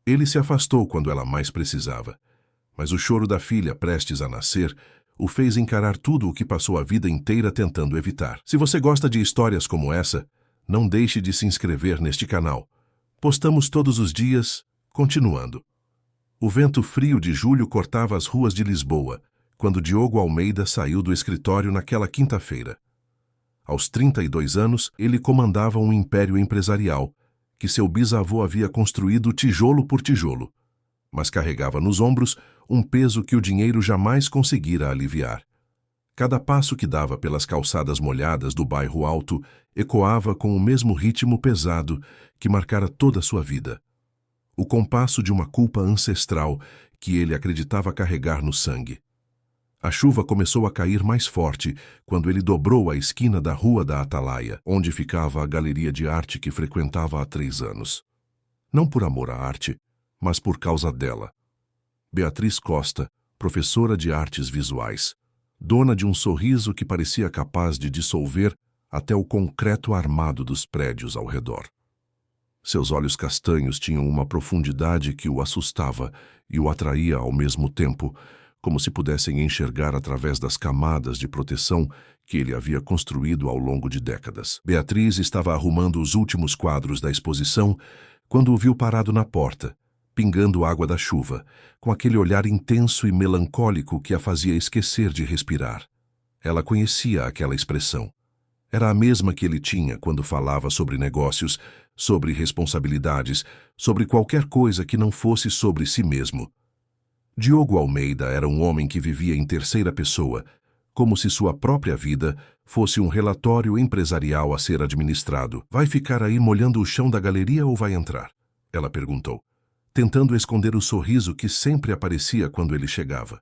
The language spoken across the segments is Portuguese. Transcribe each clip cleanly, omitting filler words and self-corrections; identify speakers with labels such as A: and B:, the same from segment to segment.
A: Ele se afastou quando ela mais precisava, mas o choro da filha prestes a nascer o fez encarar tudo o que passou a vida inteira tentando evitar. Se você gosta de histórias como essa, não deixe de se inscrever neste canal. Postamos todos os dias, continuando. O vento frio de julho cortava as ruas de Lisboa, quando Diogo Almeida saiu do escritório naquela quinta-feira. Aos 32 anos, ele comandava um império empresarial, que seu bisavô havia construído tijolo por tijolo, mas carregava nos ombros um peso que o dinheiro jamais conseguira aliviar. Cada passo que dava pelas calçadas molhadas do bairro Alto ecoava com o mesmo ritmo pesado que marcara toda a sua vida. O compasso de uma culpa ancestral que ele acreditava carregar no sangue. A chuva começou a cair mais forte quando ele dobrou a esquina da Rua da Atalaia, onde ficava a galeria de arte que frequentava há 3 anos. Não por amor à arte, mas por causa dela. Beatriz Costa, professora de artes visuais, dona de um sorriso que parecia capaz de dissolver até o concreto armado dos prédios ao redor. Seus olhos castanhos tinham uma profundidade que o assustava e o atraía ao mesmo tempo, como se pudessem enxergar através das camadas de proteção que ele havia construído ao longo de décadas. Beatriz estava arrumando os últimos quadros da exposição quando o viu parado na porta, pingando água da chuva, com aquele olhar intenso e melancólico que a fazia esquecer de respirar. Ela conhecia aquela expressão. Era a mesma que ele tinha quando falava sobre negócios, sobre responsabilidades, sobre qualquer coisa que não fosse sobre si mesmo. Diogo Almeida era um homem que vivia em terceira pessoa, como se sua própria vida fosse um relatório empresarial a ser administrado. "Vai ficar aí molhando o chão da galeria ou vai entrar?" ela perguntou, tentando esconder o sorriso que sempre aparecia quando ele chegava.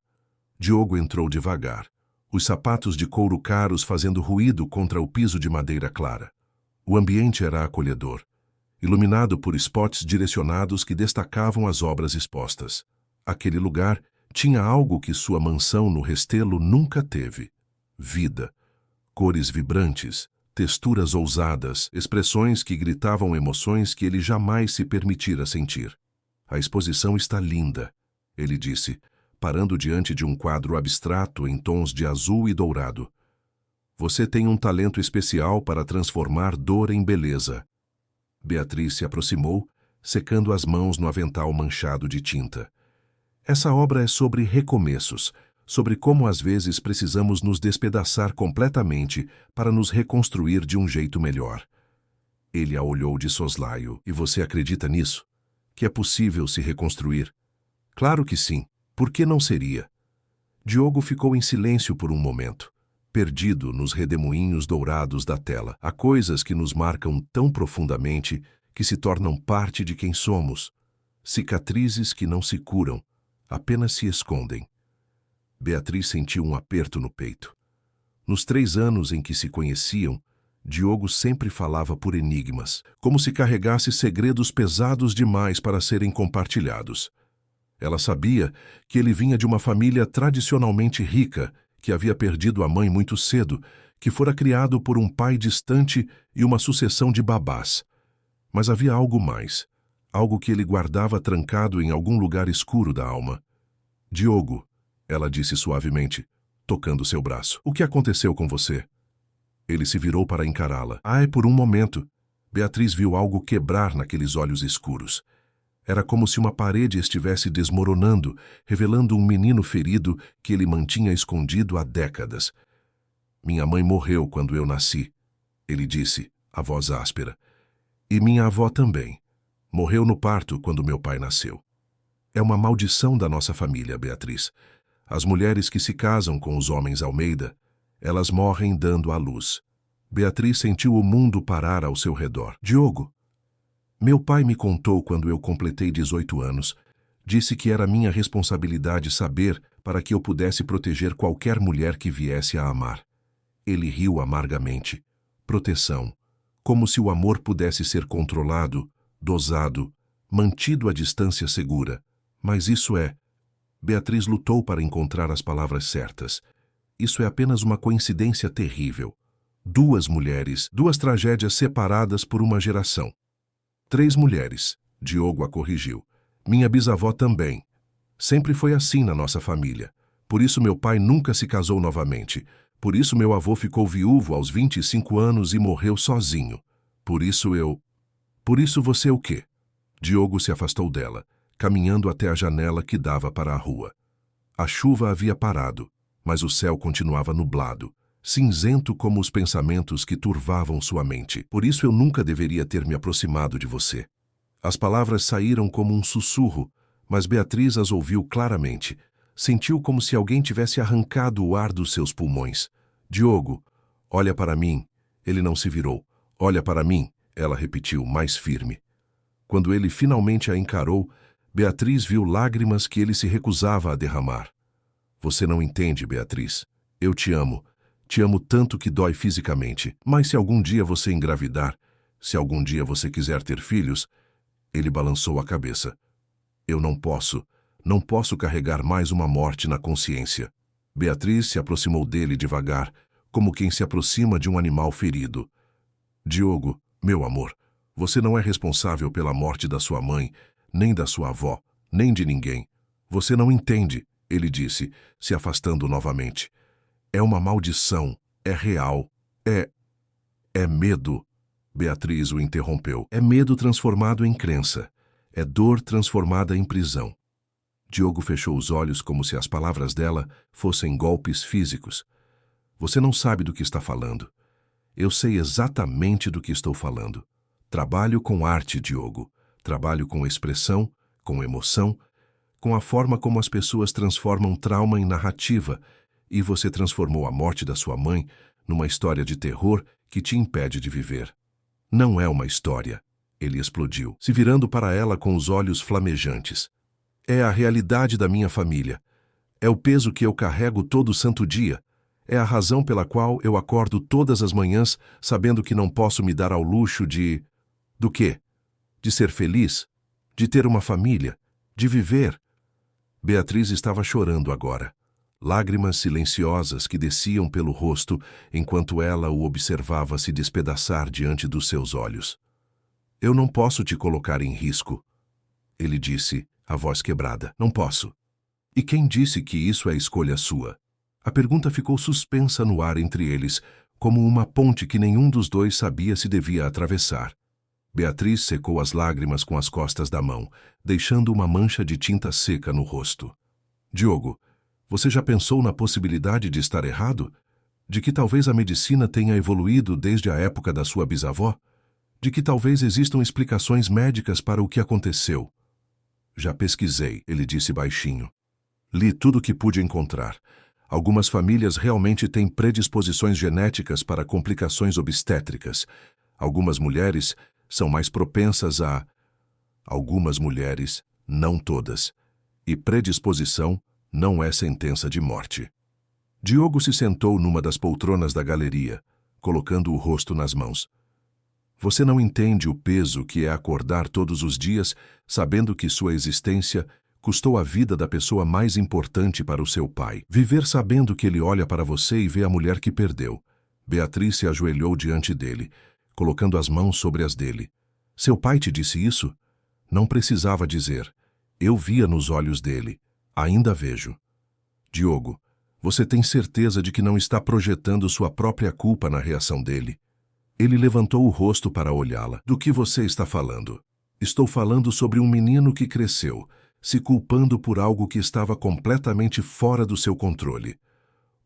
A: Diogo entrou devagar, os sapatos de couro caros fazendo ruído contra o piso de madeira clara. O ambiente era acolhedor, iluminado por spots direcionados que destacavam as obras expostas. Aquele lugar tinha algo que sua mansão no Restelo nunca teve: vida. Cores vibrantes, texturas ousadas, expressões que gritavam emoções que ele jamais se permitira sentir. "A exposição está linda", ele disse, parando diante de um quadro abstrato em tons de azul e dourado. "Você tem um talento especial para transformar dor em beleza." Beatriz se aproximou, secando as mãos no avental manchado de tinta. "Essa obra é sobre recomeços, sobre como às vezes precisamos nos despedaçar completamente para nos reconstruir de um jeito melhor." Ele a olhou de soslaio. "E você acredita nisso? Que é possível se reconstruir?" "Claro que sim. Por que não seria?" Diogo ficou em silêncio por um momento, perdido nos redemoinhos dourados da tela. Há coisas que nos marcam tão profundamente que se tornam parte de quem somos. Cicatrizes que não se curam, apenas se escondem. Beatriz sentiu um aperto no peito. Nos 3 anos em que se conheciam, Diogo sempre falava por enigmas, como se carregasse segredos pesados demais para serem compartilhados. Ela sabia que ele vinha de uma família tradicionalmente rica, que havia perdido a mãe muito cedo, que fora criado por um pai distante e uma sucessão de babás. Mas havia algo mais, algo que ele guardava trancado em algum lugar escuro da alma. "Diogo", ela disse suavemente, tocando seu braço. "O que aconteceu com você?" Ele se virou para encará-la. "Ai, por um momento." Beatriz viu algo quebrar naqueles olhos escuros. Era como se uma parede estivesse desmoronando, revelando um menino ferido que ele mantinha escondido há décadas. "Minha mãe morreu quando eu nasci", ele disse, a voz áspera. "E minha avó também. Morreu no parto quando meu pai nasceu. É uma maldição da nossa família, Beatriz. As mulheres que se casam com os homens Almeida, elas morrem dando à luz." Beatriz sentiu o mundo parar ao seu redor. "Diogo, meu pai me contou quando eu completei 18 anos. Disse que era minha responsabilidade saber para que eu pudesse proteger qualquer mulher que viesse a amar." Ele riu amargamente. Proteção. Como se o amor pudesse ser controlado, dosado, mantido à distância segura. Mas isso é... Beatriz lutou para encontrar as palavras certas. Isso é apenas uma coincidência terrível. 2 mulheres, 2 tragédias separadas por uma geração. 3 mulheres, Diogo a corrigiu. Minha bisavó também. Sempre foi assim na nossa família. Por isso meu pai nunca se casou novamente. Por isso meu avô ficou viúvo aos 25 anos e morreu sozinho. Por isso você o quê? Diogo se afastou dela, caminhando até a janela que dava para a rua. A chuva havia parado, mas o céu continuava nublado, cinzento como os pensamentos que turvavam sua mente. Por isso eu nunca deveria ter me aproximado de você. As palavras saíram como um sussurro, mas Beatriz as ouviu claramente. Sentiu como se alguém tivesse arrancado o ar dos seus pulmões. Diogo, olha para mim. Ele não se virou. Olha para mim, ela repetiu, mais firme. Quando ele finalmente a encarou, Beatriz viu lágrimas que ele se recusava a derramar. Você não entende, Beatriz. Eu te amo. Te amo tanto que dói fisicamente. Mas se algum dia você engravidar, se algum dia você quiser ter filhos... Ele balançou a cabeça. Eu não posso carregar mais uma morte na consciência. Beatriz se aproximou dele devagar, como quem se aproxima de um animal ferido. Diogo, meu amor, você não é responsável pela morte da sua mãe, nem da sua avó, nem de ninguém. Você não entende, ele disse, se afastando novamente. É uma maldição, é real, é medo. Beatriz o interrompeu. É medo transformado em crença. É dor transformada em prisão. Diogo fechou os olhos como se as palavras dela fossem golpes físicos. Você não sabe do que está falando. Eu sei exatamente do que estou falando. Trabalho com arte, Diogo. Trabalho com expressão, com emoção, com a forma como as pessoas transformam trauma em narrativa, e você transformou a morte da sua mãe numa história de terror que te impede de viver. Não é uma história, ele explodiu, se virando para ela com os olhos flamejantes. É a realidade da minha família. É o peso que eu carrego todo santo dia. É a razão pela qual eu acordo todas as manhãs sabendo que não posso me dar ao luxo de... Do quê? De ser feliz? De ter uma família? De viver? Beatriz estava chorando agora. Lágrimas silenciosas que desciam pelo rosto enquanto ela o observava se despedaçar diante dos seus olhos. Eu não posso te colocar em risco, ele disse, a voz quebrada. Não posso. E quem disse que isso é escolha sua? A pergunta ficou suspensa no ar entre eles, como uma ponte que nenhum dos dois sabia se devia atravessar. Beatriz secou as lágrimas com as costas da mão, deixando uma mancha de tinta seca no rosto. Diogo, você já pensou na possibilidade de estar errado? De que talvez a medicina tenha evoluído desde a época da sua bisavó? De que talvez existam explicações médicas para o que aconteceu? Já pesquisei, ele disse baixinho. Li tudo o que pude encontrar. Algumas famílias realmente têm predisposições genéticas para complicações obstétricas. Algumas mulheres são mais propensas a... Algumas mulheres, não todas. E predisposição não é sentença de morte. Diogo se sentou numa das poltronas da galeria, colocando o rosto nas mãos. Você não entende o peso que é acordar todos os dias sabendo que sua existência custou a vida da pessoa mais importante para o seu pai. Viver sabendo que ele olha para você e vê a mulher que perdeu. Beatriz se ajoelhou diante dele, colocando as mãos sobre as dele. Seu pai te disse isso? Não precisava dizer. Eu via nos olhos dele. Ainda vejo. Diogo, você tem certeza de que não está projetando sua própria culpa na reação dele? Ele levantou o rosto para olhá-la. Do que você está falando? Estou falando sobre um menino que cresceu, se culpando por algo que estava completamente fora do seu controle.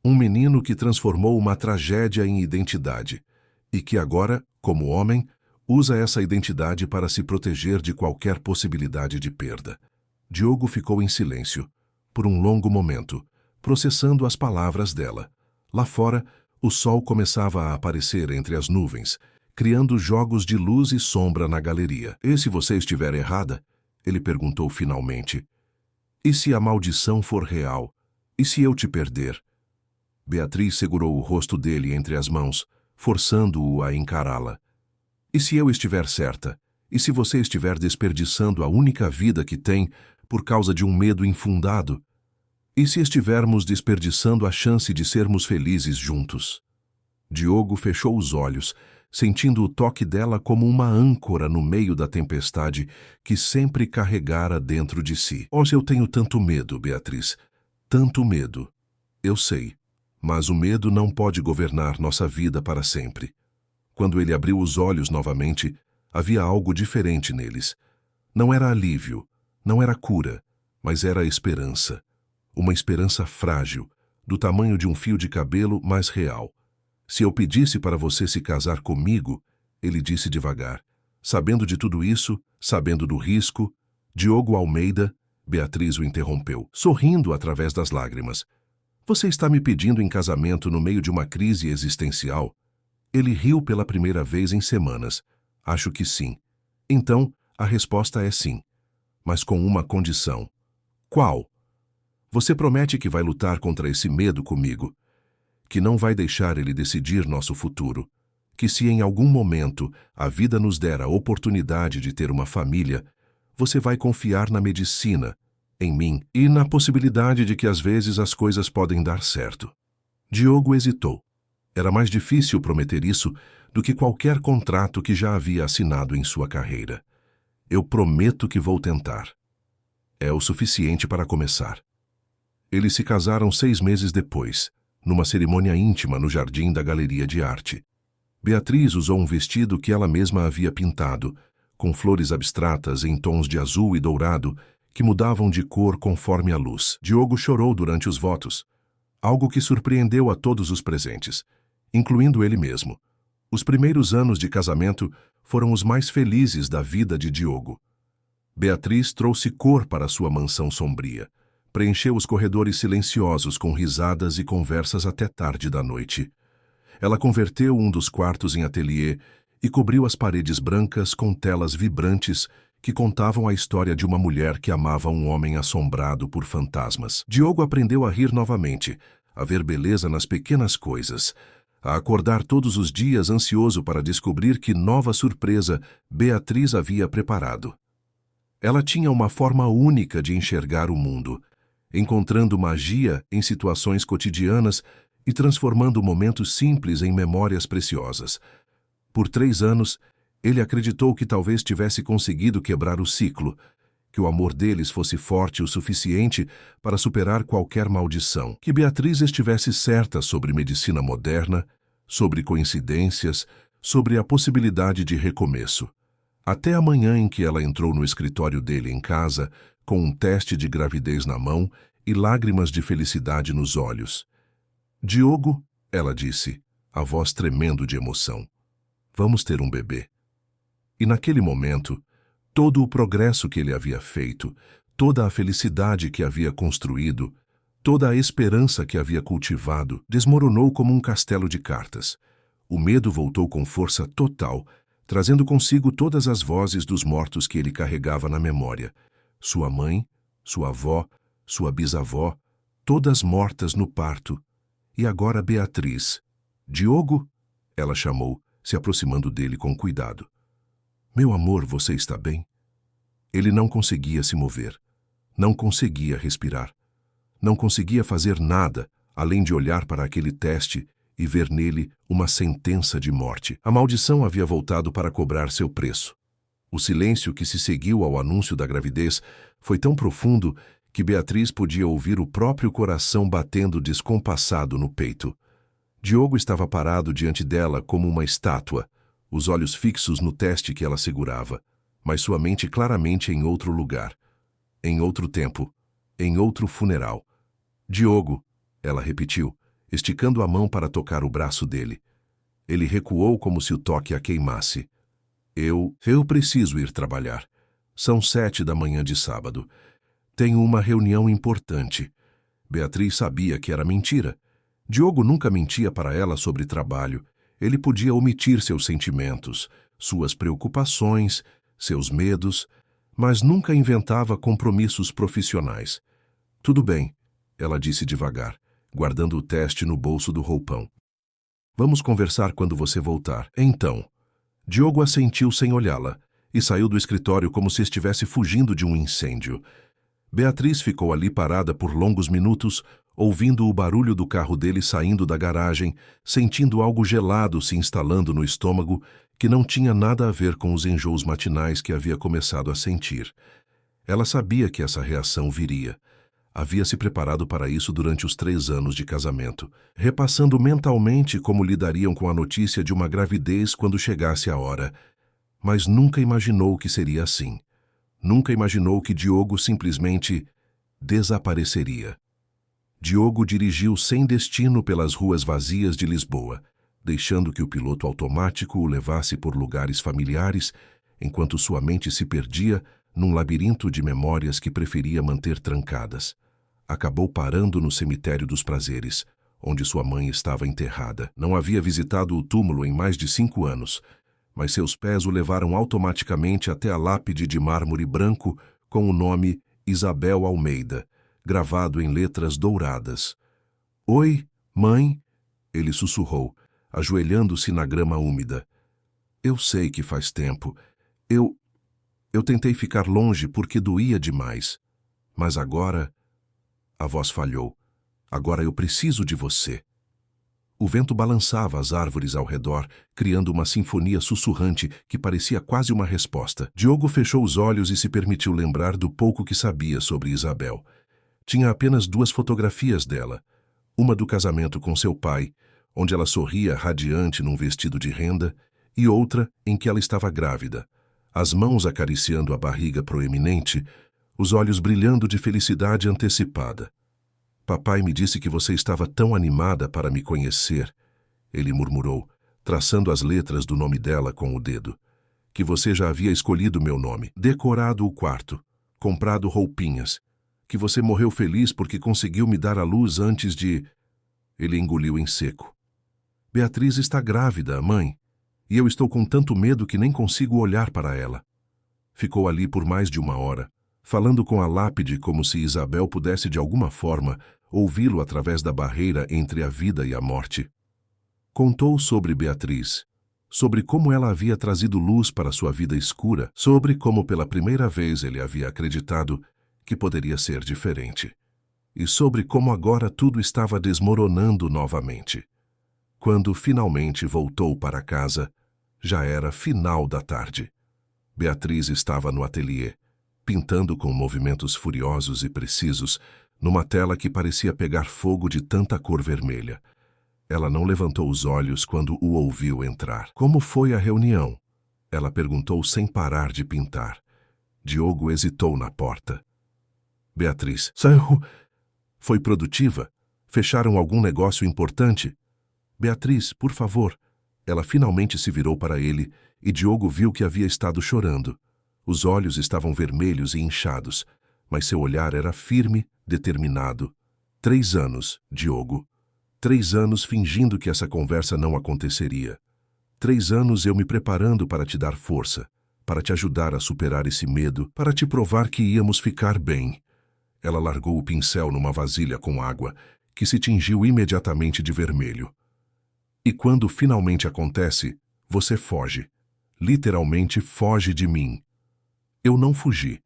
A: Um menino que transformou uma tragédia em identidade e que agora, como homem, usa essa identidade para se proteger de qualquer possibilidade de perda. Diogo ficou em silêncio, por um longo momento, processando as palavras dela. Lá fora, o sol começava a aparecer entre as nuvens, criando jogos de luz e sombra na galeria. E se você estiver errada? Ele perguntou finalmente. E se a maldição for real? E se eu te perder? Beatriz segurou o rosto dele entre as mãos, forçando-o a encará-la. E se eu estiver certa? E se você estiver desperdiçando a única vida que tem por causa de um medo infundado? E se estivermos desperdiçando a chance de sermos felizes juntos? Diogo fechou os olhos, sentindo o toque dela como uma âncora no meio da tempestade que sempre carregara dentro de si. Hoje eu tenho tanto medo, Beatriz, tanto medo. Eu sei, mas o medo não pode governar nossa vida para sempre. Quando ele abriu os olhos novamente, havia algo diferente neles. Não era alívio, não era cura, mas era esperança. Uma esperança frágil, do tamanho de um fio de cabelo, mas real. Se eu pedisse para você se casar comigo, ele disse devagar. Sabendo de tudo isso, sabendo do risco, Diogo Almeida, Beatriz o interrompeu, sorrindo através das lágrimas. Você está me pedindo em casamento no meio de uma crise existencial? Ele riu pela primeira vez em semanas. Acho que sim. Então, a resposta é sim. Mas com uma condição. Qual? Você promete que vai lutar contra esse medo comigo, que não vai deixar ele decidir nosso futuro, que se em algum momento a vida nos der a oportunidade de ter uma família, você vai confiar na medicina, em mim e na possibilidade de que às vezes as coisas podem dar certo. Diogo hesitou. Era mais difícil prometer isso do que qualquer contrato que já havia assinado em sua carreira. Eu prometo que vou tentar. É o suficiente para começar. Eles se casaram 6 meses depois, numa cerimônia íntima no jardim da Galeria de Arte. Beatriz usou um vestido que ela mesma havia pintado, com flores abstratas em tons de azul e dourado que mudavam de cor conforme a luz. Diogo chorou durante os votos, algo que surpreendeu a todos os presentes, incluindo ele mesmo. Os primeiros anos de casamento foram os mais felizes da vida de Diogo. Beatriz trouxe cor para sua mansão sombria. Preencheu os corredores silenciosos com risadas e conversas até tarde da noite. Ela converteu um dos quartos em ateliê e cobriu as paredes brancas com telas vibrantes que contavam a história de uma mulher que amava um homem assombrado por fantasmas. Diogo aprendeu a rir novamente, a ver beleza nas pequenas coisas, a acordar todos os dias ansioso para descobrir que nova surpresa Beatriz havia preparado. Ela tinha uma forma única de enxergar o mundo, encontrando magia em situações cotidianas e transformando momentos simples em memórias preciosas. Por 3 anos, ele acreditou que talvez tivesse conseguido quebrar o ciclo, que o amor deles fosse forte o suficiente para superar qualquer maldição, que Beatriz estivesse certa sobre medicina moderna, sobre coincidências, sobre a possibilidade de recomeço. Até a manhã em que ela entrou no escritório dele em casa, com um teste de gravidez na mão e lágrimas de felicidade nos olhos. Diogo, ela disse, a voz tremendo de emoção. Vamos ter um bebê. E naquele momento, todo o progresso que ele havia feito, toda a felicidade que havia construído, toda a esperança que havia cultivado, desmoronou como um castelo de cartas. O medo voltou com força total, trazendo consigo todas as vozes dos mortos que ele carregava na memória. Sua mãe, sua avó, sua bisavó, todas mortas no parto. E agora Beatriz. Diogo? Ela chamou, se aproximando dele com cuidado. Meu amor, você está bem? Ele não conseguia se mover. Não conseguia respirar. Não conseguia fazer nada, além de olhar para aquele teste e ver nele uma sentença de morte. A maldição havia voltado para cobrar seu preço. O silêncio que se seguiu ao anúncio da gravidez foi tão profundo que Beatriz podia ouvir o próprio coração batendo descompassado no peito. Diogo estava parado diante dela como uma estátua, os olhos fixos no teste que ela segurava, mas sua mente claramente em outro lugar, em outro tempo, em outro funeral. Diogo, ela repetiu, esticando a mão para tocar o braço dele. Ele recuou como se o toque a queimasse. Eu preciso ir trabalhar. São 7 da manhã de sábado. Tenho uma reunião importante. Beatriz sabia que era mentira. Diogo nunca mentia para ela sobre trabalho. Ele podia omitir seus sentimentos, suas preocupações, seus medos, mas nunca inventava compromissos profissionais. Tudo bem, ela disse devagar, guardando o teste no bolso do roupão. Vamos conversar quando você voltar. Então, Diogo assentiu sem olhá-la e saiu do escritório como se estivesse fugindo de um incêndio. Beatriz ficou ali parada por longos minutos, ouvindo o barulho do carro dele saindo da garagem, sentindo algo gelado se instalando no estômago que não tinha nada a ver com os enjoos matinais que havia começado a sentir. Ela sabia que essa reação viria. Havia se preparado para isso durante os 3 anos de casamento, repassando mentalmente como lidariam com a notícia de uma gravidez quando chegasse a hora. Mas nunca imaginou que seria assim. Nunca imaginou que Diogo simplesmente desapareceria. Diogo dirigiu sem destino pelas ruas vazias de Lisboa, deixando que o piloto automático o levasse por lugares familiares, enquanto sua mente se perdia num labirinto de memórias que preferia manter trancadas. Acabou parando no cemitério dos Prazeres, onde sua mãe estava enterrada. Não havia visitado o túmulo em mais de 5 anos, mas seus pés o levaram automaticamente até a lápide de mármore branco com o nome Isabel Almeida, gravado em letras douradas. "Oi, mãe", ele sussurrou, ajoelhando-se na grama úmida. "Eu sei que faz tempo. Eu tentei ficar longe porque doía demais. Mas agora..." A voz falhou. "Agora eu preciso de você." O vento balançava as árvores ao redor, criando uma sinfonia sussurrante que parecia quase uma resposta. Diogo fechou os olhos e se permitiu lembrar do pouco que sabia sobre Isabel. Tinha apenas 2 fotografias dela. Uma do casamento com seu pai, onde ela sorria radiante num vestido de renda, e outra em que ela estava grávida, as mãos acariciando a barriga proeminente, os olhos brilhando de felicidade antecipada. "Papai me disse que você estava tão animada para me conhecer", ele murmurou, traçando as letras do nome dela com o dedo. "Que você já havia escolhido meu nome, decorado o quarto, comprado roupinhas, que você morreu feliz porque conseguiu me dar à luz antes de..." Ele engoliu em seco. "Beatriz está grávida, mãe, e eu estou com tanto medo que nem consigo olhar para ela." Ficou ali por mais de 1 hora, falando com a lápide como se Isabel pudesse de alguma forma ouvi-lo através da barreira entre a vida e a morte. Contou sobre Beatriz, sobre como ela havia trazido luz para sua vida escura, sobre como pela primeira vez ele havia acreditado que poderia ser diferente, e sobre como agora tudo estava desmoronando novamente. Quando finalmente voltou para casa, já era final da tarde. Beatriz estava no ateliê, pintando com movimentos furiosos e precisos, numa tela que parecia pegar fogo de tanta cor vermelha. Ela não levantou os olhos quando o ouviu entrar. "Como foi a reunião?" ela perguntou sem parar de pintar. Diogo hesitou na porta. "Beatriz, saiu. Foi produtiva? Fecharam algum negócio importante?" "Beatriz, por favor." Ela finalmente se virou para ele e Diogo viu que havia estado chorando. Os olhos estavam vermelhos e inchados, mas seu olhar era firme, determinado. 3 anos, Diogo. 3 anos fingindo que essa conversa não aconteceria. 3 anos eu me preparando para te dar força, para te ajudar a superar esse medo, para te provar que íamos ficar bem. Ela largou o pincel numa vasilha com água, que se tingiu imediatamente de vermelho. "E quando finalmente acontece, você foge. Literalmente foge de mim." "Eu não fugi."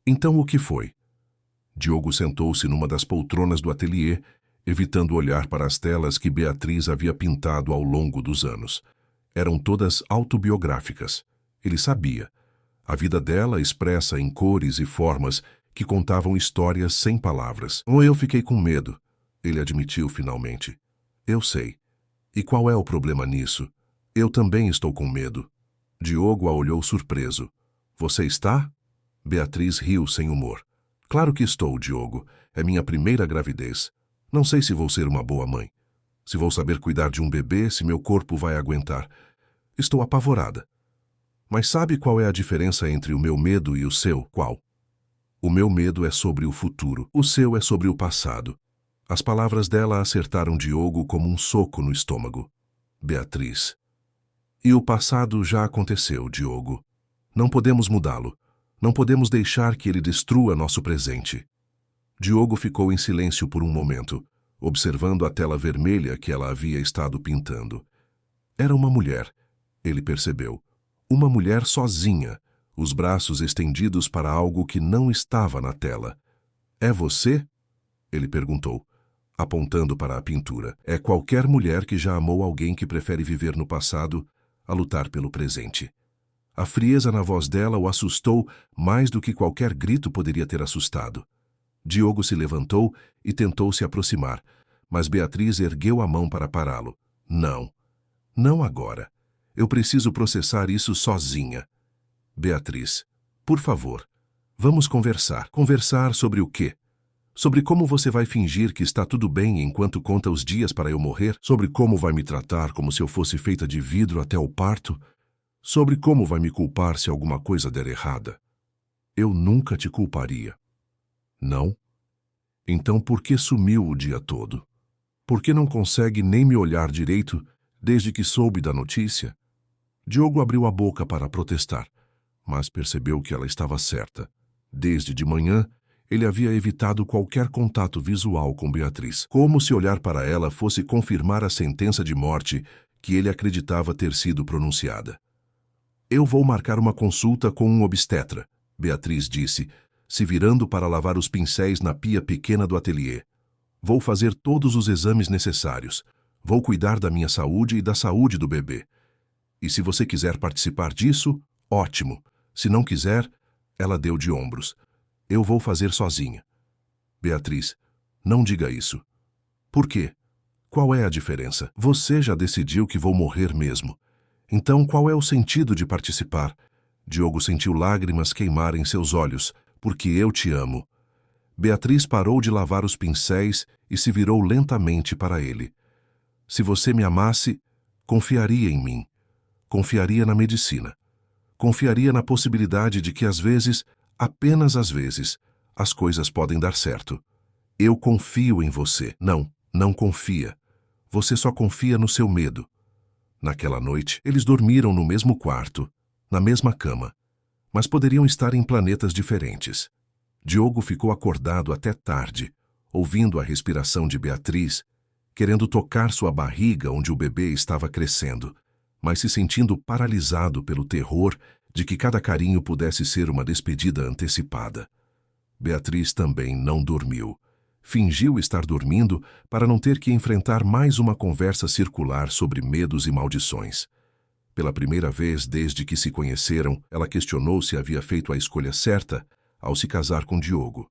A: "Então o que foi?" Diogo sentou-se numa das poltronas do ateliê, evitando olhar para as telas que Beatriz havia pintado ao longo dos anos. Eram todas autobiográficas. Ele sabia. A vida dela expressa em cores e formas que contavam histórias sem palavras. "Ou eu fiquei com medo", ele admitiu finalmente. "Eu sei. E qual é o problema nisso? Eu também estou com medo." Diogo a olhou surpreso. "Você está?" Beatriz riu sem humor. "Claro que estou, Diogo. É minha primeira gravidez. Não sei se vou ser uma boa mãe. Se vou saber cuidar de um bebê, se meu corpo vai aguentar. Estou apavorada. Mas sabe qual é a diferença entre o meu medo e o seu? Qual? O meu medo é sobre o futuro. O seu é sobre o passado." As palavras dela acertaram Diogo como um soco no estômago. "Beatriz." "E o passado já aconteceu, Diogo. Não podemos mudá-lo. Não podemos deixar que ele destrua nosso presente." Diogo ficou em silêncio por um momento, observando a tela vermelha que ela havia estado pintando. Era uma mulher, ele percebeu. Uma mulher sozinha, os braços estendidos para algo que não estava na tela. "É você?" ele perguntou. apontando para a pintura. É qualquer mulher que já amou alguém que prefere viver no passado a lutar pelo presente. A frieza na voz dela o assustou mais do que qualquer grito poderia ter assustado. Diogo se levantou e tentou se aproximar, mas Beatriz ergueu a mão para pará-lo. Não, não agora. Eu preciso processar isso sozinha. Beatriz, por favor, vamos conversar. Conversar sobre o quê? Sobre como você vai fingir que está tudo bem enquanto conta os dias para eu morrer? Sobre como vai me tratar como se eu fosse feita de vidro até o parto? Sobre como vai me culpar se alguma coisa der errada? Eu nunca te culparia. Não? Então por que sumiu o dia todo? Por que não consegue nem me olhar direito desde que soube da notícia? Diogo abriu a boca para protestar, mas percebeu que ela estava certa. Desde de manhã, ele havia evitado qualquer contato visual com Beatriz, como se olhar para ela fosse confirmar a sentença de morte que ele acreditava ter sido pronunciada. Eu vou marcar uma consulta com um obstetra, Beatriz disse, se virando para lavar os pincéis na pia pequena do ateliê. Vou fazer todos os exames necessários. Vou cuidar da minha saúde e da saúde do bebê. E se você quiser participar disso, ótimo. Se não quiser, ela deu de ombros. Eu vou fazer sozinha. Beatriz, não diga isso. Por quê? Qual é a diferença? Você já decidiu que vou morrer mesmo. Então, qual é o sentido de participar? Diogo sentiu lágrimas queimarem seus olhos, porque eu te amo. Beatriz parou de lavar os pincéis e se virou lentamente para ele. Se você me amasse, confiaria em mim. Confiaria na medicina. Confiaria na possibilidade de que às vezes, apenas às vezes, as coisas podem dar certo. Eu confio em você. Não, não confia. Você só confia no seu medo. Naquela noite, eles dormiram no mesmo quarto, na mesma cama, mas poderiam estar em planetas diferentes. Diogo ficou acordado até tarde, ouvindo a respiração de Beatriz, querendo tocar sua barriga onde o bebê estava crescendo, mas se sentindo paralisado pelo terror de que cada carinho pudesse ser uma despedida antecipada. Beatriz também não dormiu. Fingiu estar dormindo para não ter que enfrentar mais uma conversa circular sobre medos e maldições. Pela primeira vez desde que se conheceram, ela questionou se havia feito a escolha certa ao se casar com Diogo.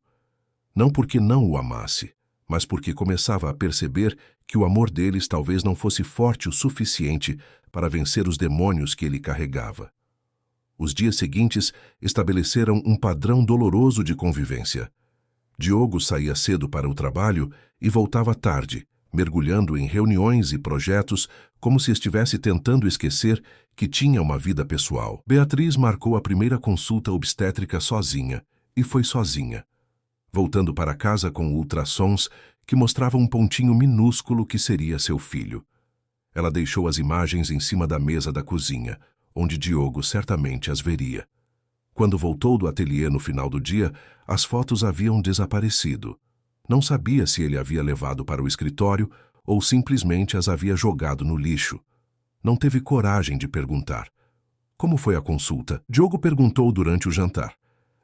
A: Não porque não o amasse, mas porque começava a perceber que o amor deles talvez não fosse forte o suficiente para vencer os demônios que ele carregava. Os dias seguintes estabeleceram um padrão doloroso de convivência. Diogo saía cedo para o trabalho e voltava tarde, mergulhando em reuniões e projetos como se estivesse tentando esquecer que tinha uma vida pessoal. Beatriz marcou a primeira consulta obstétrica sozinha, e foi sozinha, voltando para casa com ultrassons que mostravam um pontinho minúsculo que seria seu filho. Ela deixou as imagens em cima da mesa da cozinha, onde Diogo certamente as veria. Quando voltou do ateliê no final do dia, as fotos haviam desaparecido. Não sabia se ele havia levado para o escritório ou simplesmente as havia jogado no lixo. Não teve coragem de perguntar. Como foi a consulta? Diogo perguntou durante o jantar.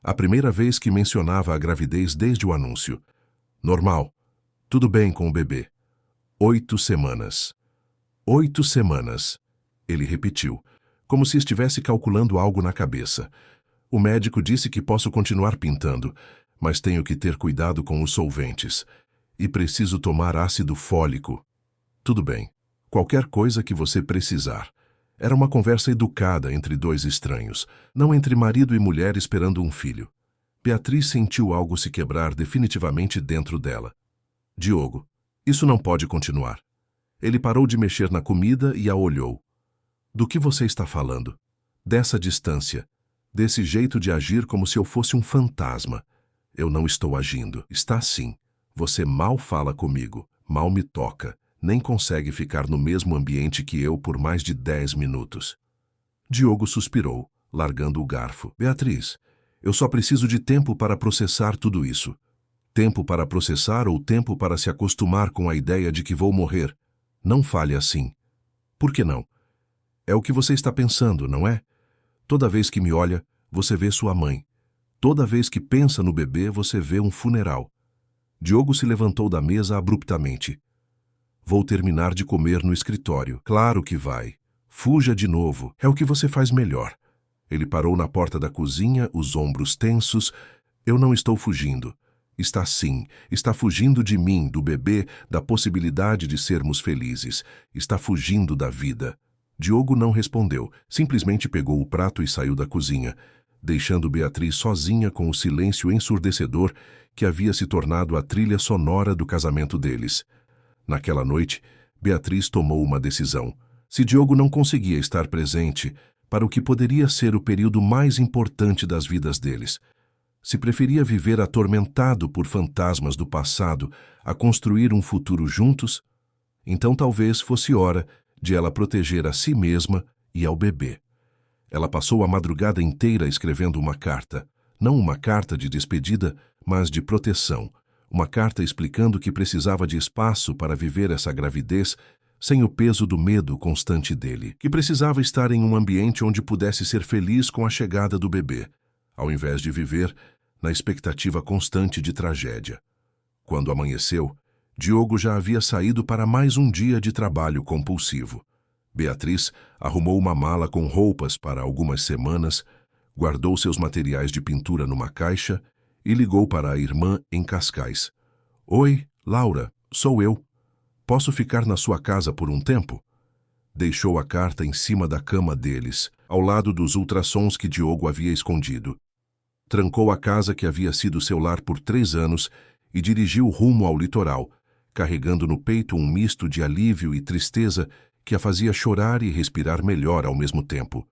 A: A primeira vez que mencionava a gravidez desde o anúncio. Normal. Tudo bem com o bebê. 8 semanas. 8 semanas. Ele repetiu, como se estivesse calculando algo na cabeça. O médico disse que posso continuar pintando, mas tenho que ter cuidado com os solventes. E preciso tomar ácido fólico. Tudo bem. Qualquer coisa que você precisar. Era uma conversa educada entre dois estranhos, não entre marido e mulher esperando um filho. Beatriz sentiu algo se quebrar definitivamente dentro dela. Diogo, isso não pode continuar. Ele parou de mexer na comida e a olhou. Do que você está falando? Dessa distância. Desse jeito de agir como se eu fosse um fantasma. Eu não estou agindo. Está sim. Você mal fala comigo, mal me toca, nem consegue ficar no mesmo ambiente que eu por mais de 10 minutos. Diogo suspirou, largando o garfo. Beatriz, eu só preciso de tempo para processar tudo isso. Tempo para processar ou tempo para se acostumar com a ideia de que vou morrer. Não fale assim. Por que não? É o que você está pensando, não é? Toda vez que me olha, você vê sua mãe. Toda vez que pensa no bebê, você vê um funeral. Diogo se levantou da mesa abruptamente. Vou terminar de comer no escritório. Claro que vai. Fuja de novo. É o que você faz melhor. Ele parou na porta da cozinha, os ombros tensos. Eu não estou fugindo. Está sim. Está fugindo de mim, do bebê, da possibilidade de sermos felizes. Está fugindo da vida. Diogo não respondeu. Simplesmente pegou o prato e saiu da cozinha, deixando Beatriz sozinha com o silêncio ensurdecedor que havia se tornado a trilha sonora do casamento deles. Naquela noite, Beatriz tomou uma decisão. Se Diogo não conseguia estar presente para o que poderia ser o período mais importante das vidas deles, se preferia viver atormentado por fantasmas do passado a construir um futuro juntos, então talvez fosse hora de ela proteger a si mesma e ao bebê. Ela passou a madrugada inteira escrevendo uma carta, não uma carta de despedida, mas de proteção, uma carta explicando que precisava de espaço para viver essa gravidez sem o peso do medo constante dele, que precisava estar em um ambiente onde pudesse ser feliz com a chegada do bebê, ao invés de viver na expectativa constante de tragédia. Quando amanheceu, Diogo já havia saído para mais um dia de trabalho compulsivo. Beatriz arrumou uma mala com roupas para algumas semanas, guardou seus materiais de pintura numa caixa e ligou para a irmã em Cascais. Oi, Laura, sou eu. Posso ficar na sua casa por um tempo? Deixou a carta em cima da cama deles, ao lado dos ultrassons que Diogo havia escondido. Trancou a casa que havia sido seu lar por 3 anos e dirigiu rumo ao litoral, carregando no peito um misto de alívio e tristeza que a fazia chorar e respirar melhor ao mesmo tempo.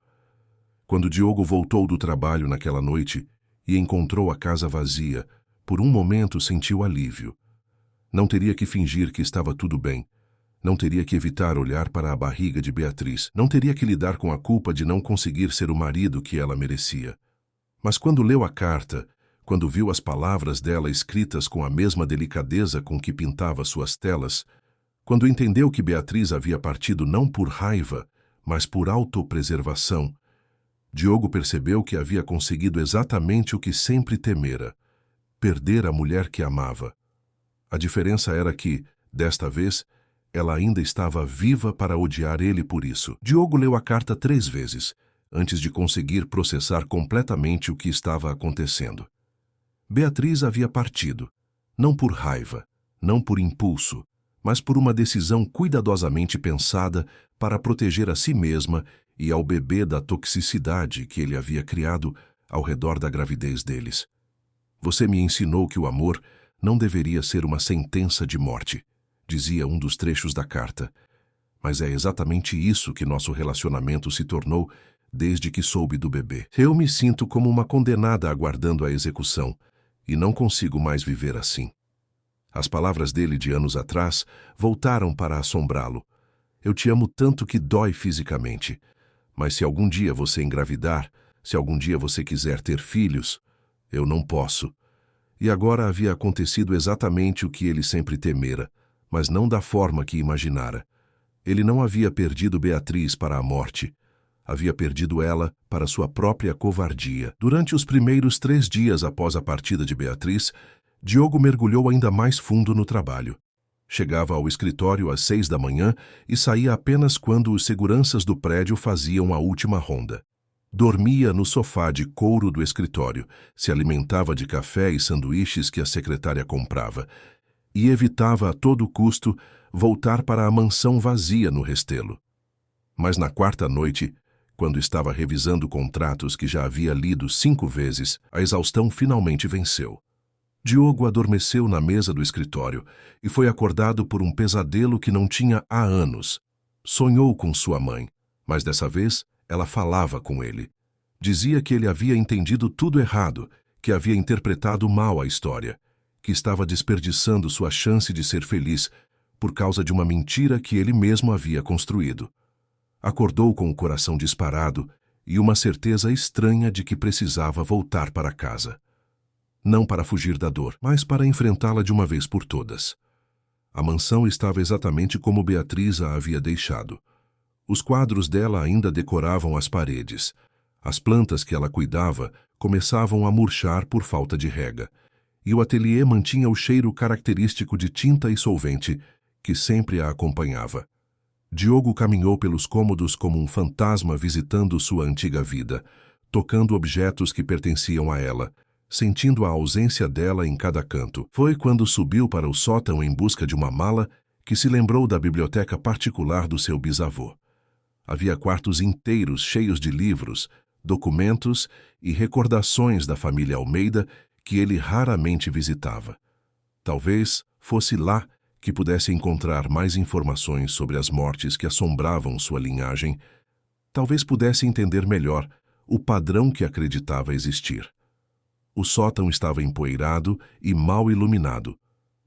A: Quando Diogo voltou do trabalho naquela noite e encontrou a casa vazia, por um momento sentiu alívio. Não teria que fingir que estava tudo bem. Não teria que evitar olhar para a barriga de Beatriz. Não teria que lidar com a culpa de não conseguir ser o marido que ela merecia. Mas quando leu a carta, quando viu as palavras dela escritas com a mesma delicadeza com que pintava suas telas, quando entendeu que Beatriz havia partido não por raiva, mas por autopreservação, Diogo percebeu que havia conseguido exatamente o que sempre temera: perder a mulher que amava. A diferença era que, desta vez, ela ainda estava viva para odiar ele por isso. Diogo leu a carta 3 vezes, antes de conseguir processar completamente o que estava acontecendo. Beatriz havia partido, não por raiva, não por impulso, mas por uma decisão cuidadosamente pensada para proteger a si mesma e ao bebê da toxicidade que ele havia criado ao redor da gravidez deles. Você me ensinou que o amor não deveria ser uma sentença de morte, dizia um dos trechos da carta. Mas é exatamente isso que nosso relacionamento se tornou desde que soube do bebê. Eu me sinto como uma condenada aguardando a execução e não consigo mais viver assim. As palavras dele de anos atrás voltaram para assombrá-lo. Eu te amo tanto que dói fisicamente. Mas se algum dia você engravidar, se algum dia você quiser ter filhos, eu não posso. E agora havia acontecido exatamente o que ele sempre temera, mas não da forma que imaginara. Ele não havia perdido Beatriz para a morte. Havia perdido ela para sua própria covardia. Durante os primeiros 3 dias após a partida de Beatriz, Diogo mergulhou ainda mais fundo no trabalho. Chegava ao escritório às 6 da manhã e saía apenas quando os seguranças do prédio faziam a última ronda. Dormia no sofá de couro do escritório, se alimentava de café e sanduíches que a secretária comprava, e evitava a todo custo voltar para a mansão vazia no Restelo. Mas na 4ª noite, quando estava revisando contratos que já havia lido 5 vezes, a exaustão finalmente venceu. Diogo adormeceu na mesa do escritório e foi acordado por um pesadelo que não tinha há anos. Sonhou com sua mãe, mas dessa vez ela falava com ele. Dizia que ele havia entendido tudo errado, que havia interpretado mal a história, que estava desperdiçando sua chance de ser feliz por causa de uma mentira que ele mesmo havia construído. Acordou com o coração disparado e uma certeza estranha de que precisava voltar para casa. Não para fugir da dor, mas para enfrentá-la de uma vez por todas. A mansão estava exatamente como Beatriz a havia deixado. Os quadros dela ainda decoravam as paredes. As plantas que ela cuidava começavam a murchar por falta de rega. e o ateliê mantinha o cheiro característico de tinta e solvente que sempre a acompanhava. Diogo caminhou pelos cômodos como um fantasma visitando sua antiga vida, tocando objetos que pertenciam a ela, sentindo a ausência dela em cada canto. Foi quando subiu para o sótão em busca de uma mala que se lembrou da biblioteca particular do seu bisavô. Havia quartos inteiros cheios de livros, documentos e recordações da família Almeida que ele raramente visitava. Talvez fosse lá que pudesse encontrar mais informações sobre as mortes que assombravam sua linhagem. Talvez pudesse entender melhor o padrão que acreditava existir. O sótão estava empoeirado e mal iluminado,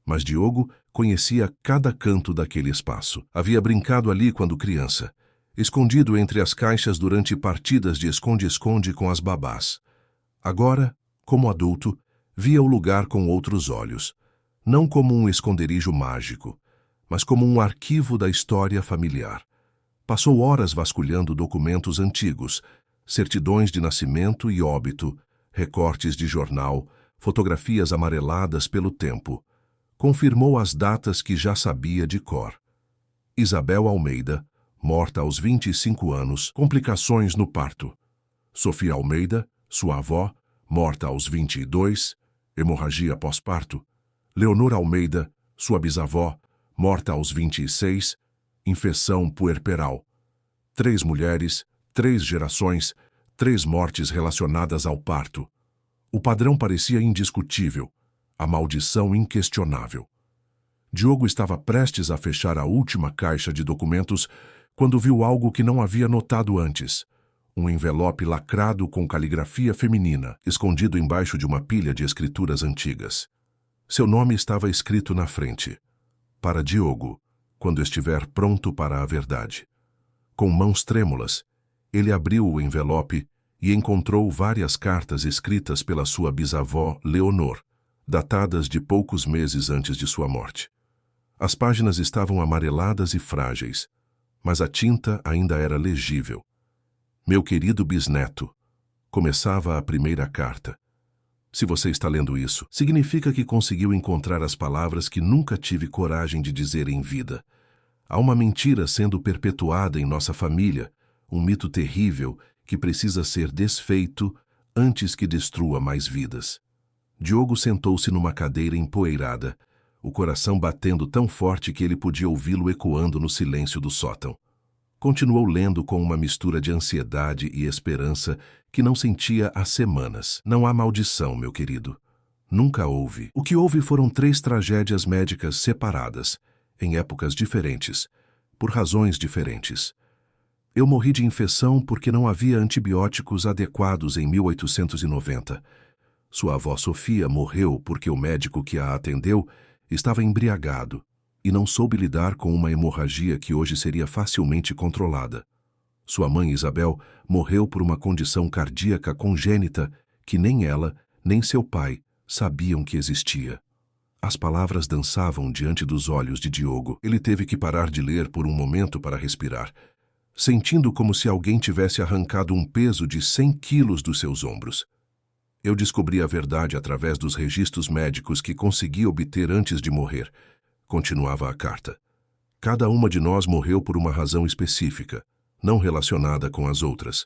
A: mas Diogo conhecia cada canto daquele espaço. Havia brincado ali quando criança, escondido entre as caixas durante partidas de esconde-esconde com as babás. Agora, como adulto, via o lugar com outros olhos, não como um esconderijo mágico, mas como um arquivo da história familiar. Passou horas vasculhando documentos antigos, certidões de nascimento e óbito, recortes de jornal, fotografias amareladas pelo tempo. Confirmou as datas que já sabia de cor. Isabel Almeida, morta aos 25 anos, complicações no parto. Sofia Almeida, sua avó, morta aos 22, hemorragia pós-parto. Leonor Almeida, sua bisavó, morta aos 26, infecção puerperal. 3 mulheres, 3 gerações, 3 mortes relacionadas ao parto. O padrão parecia indiscutível, a maldição inquestionável. Diogo estava prestes a fechar a última caixa de documentos quando viu algo que não havia notado antes. Um envelope lacrado com caligrafia feminina, escondido embaixo de uma pilha de escrituras antigas. Seu nome estava escrito na frente. Para Diogo, quando estiver pronto para a verdade. Com mãos trêmulas, ele abriu o envelope e encontrou várias cartas escritas pela sua bisavó Leonor, datadas de poucos meses antes de sua morte. As páginas estavam amareladas e frágeis, mas a tinta ainda era legível. Meu querido bisneto, começava a primeira carta. Se você está lendo isso, significa que conseguiu encontrar as palavras que nunca tive coragem de dizer em vida. Há uma mentira sendo perpetuada em nossa família, um mito terrível que precisa ser desfeito antes que destrua mais vidas. Diogo sentou-se numa cadeira empoeirada, o coração batendo tão forte que ele podia ouvi-lo ecoando no silêncio do sótão. Continuou lendo com uma mistura de ansiedade e esperança que não sentia há semanas. Não há maldição, meu querido. Nunca houve. O que houve foram 3 tragédias médicas separadas, em épocas diferentes, por razões diferentes. Eu morri de infecção porque não havia antibióticos adequados em 1890. Sua avó Sofia morreu porque o médico que a atendeu estava embriagado e não soube lidar com uma hemorragia que hoje seria facilmente controlada. Sua mãe Isabel morreu por uma condição cardíaca congênita que nem ela, nem seu pai sabiam que existia. As palavras dançavam diante dos olhos de Diogo. Ele teve que parar de ler por um momento para respirar, sentindo como se alguém tivesse arrancado um peso de 100 quilos dos seus ombros. Eu descobri a verdade através dos registros médicos que consegui obter antes de morrer. Continuava a carta. Cada uma de nós morreu por uma razão específica, não relacionada com as outras.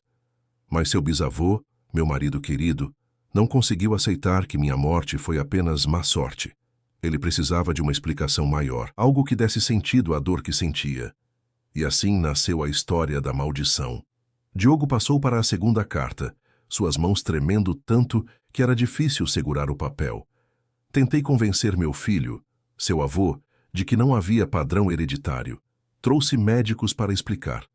A: Mas seu bisavô, meu marido querido, não conseguiu aceitar que minha morte foi apenas má sorte. Ele precisava de uma explicação maior, algo que desse sentido à dor que sentia. E assim nasceu a história da maldição. Diogo passou para a segunda carta, suas mãos tremendo tanto que era difícil segurar o papel. Tentei convencer meu filho, seu avô, de que não havia padrão hereditário. Trouxe médicos para explicar.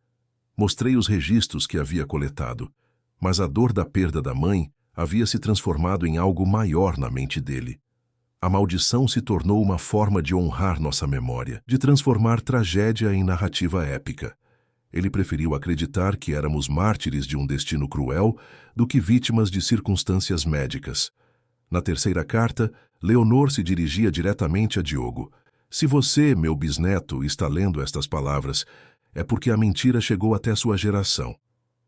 A: Mostrei os registros que havia coletado, mas a dor da perda da mãe havia se transformado em algo maior na mente dele. A maldição se tornou uma forma de honrar nossa memória, de transformar tragédia em narrativa épica. Ele preferiu acreditar que éramos mártires de um destino cruel do que vítimas de circunstâncias médicas. Na terceira carta, Leonor se dirigia diretamente a Diogo. Se você, meu bisneto, está lendo estas palavras, é porque a mentira chegou até sua geração.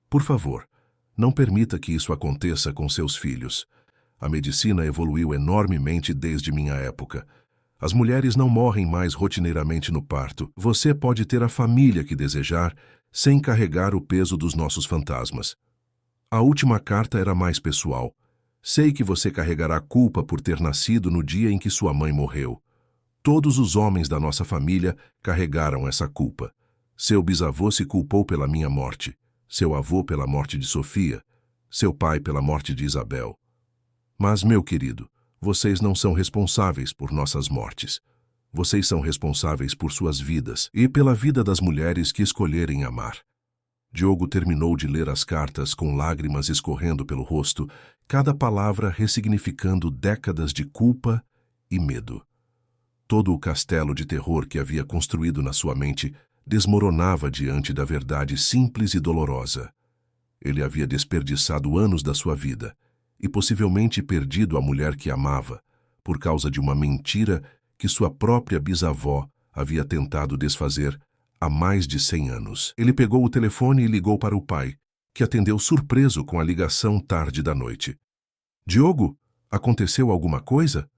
A: Por favor, não permita que isso aconteça com seus filhos. A medicina evoluiu enormemente desde minha época. As mulheres não morrem mais rotineiramente no parto. Você pode ter a família que desejar, sem carregar o peso dos nossos fantasmas. A última carta era mais pessoal. Sei que você carregará culpa por ter nascido no dia em que sua mãe morreu. Todos os homens da nossa família carregaram essa culpa. Seu bisavô se culpou pela minha morte, seu avô pela morte de Sofia, seu pai pela morte de Isabel. Mas, meu querido, vocês não são responsáveis por nossas mortes. Vocês são responsáveis por suas vidas e pela vida das mulheres que escolherem amar. Diogo terminou de ler as cartas com lágrimas escorrendo pelo rosto, cada palavra ressignificando décadas de culpa e medo. Todo o castelo de terror que havia construído na sua mente desmoronava diante da verdade simples e dolorosa. Ele havia desperdiçado anos da sua vida e possivelmente perdido a mulher que amava, por causa de uma mentira que sua própria bisavó havia tentado desfazer há mais de 100 anos. Ele pegou o telefone e ligou para o pai, que atendeu surpreso com a ligação tarde da noite. Diogo, aconteceu alguma coisa?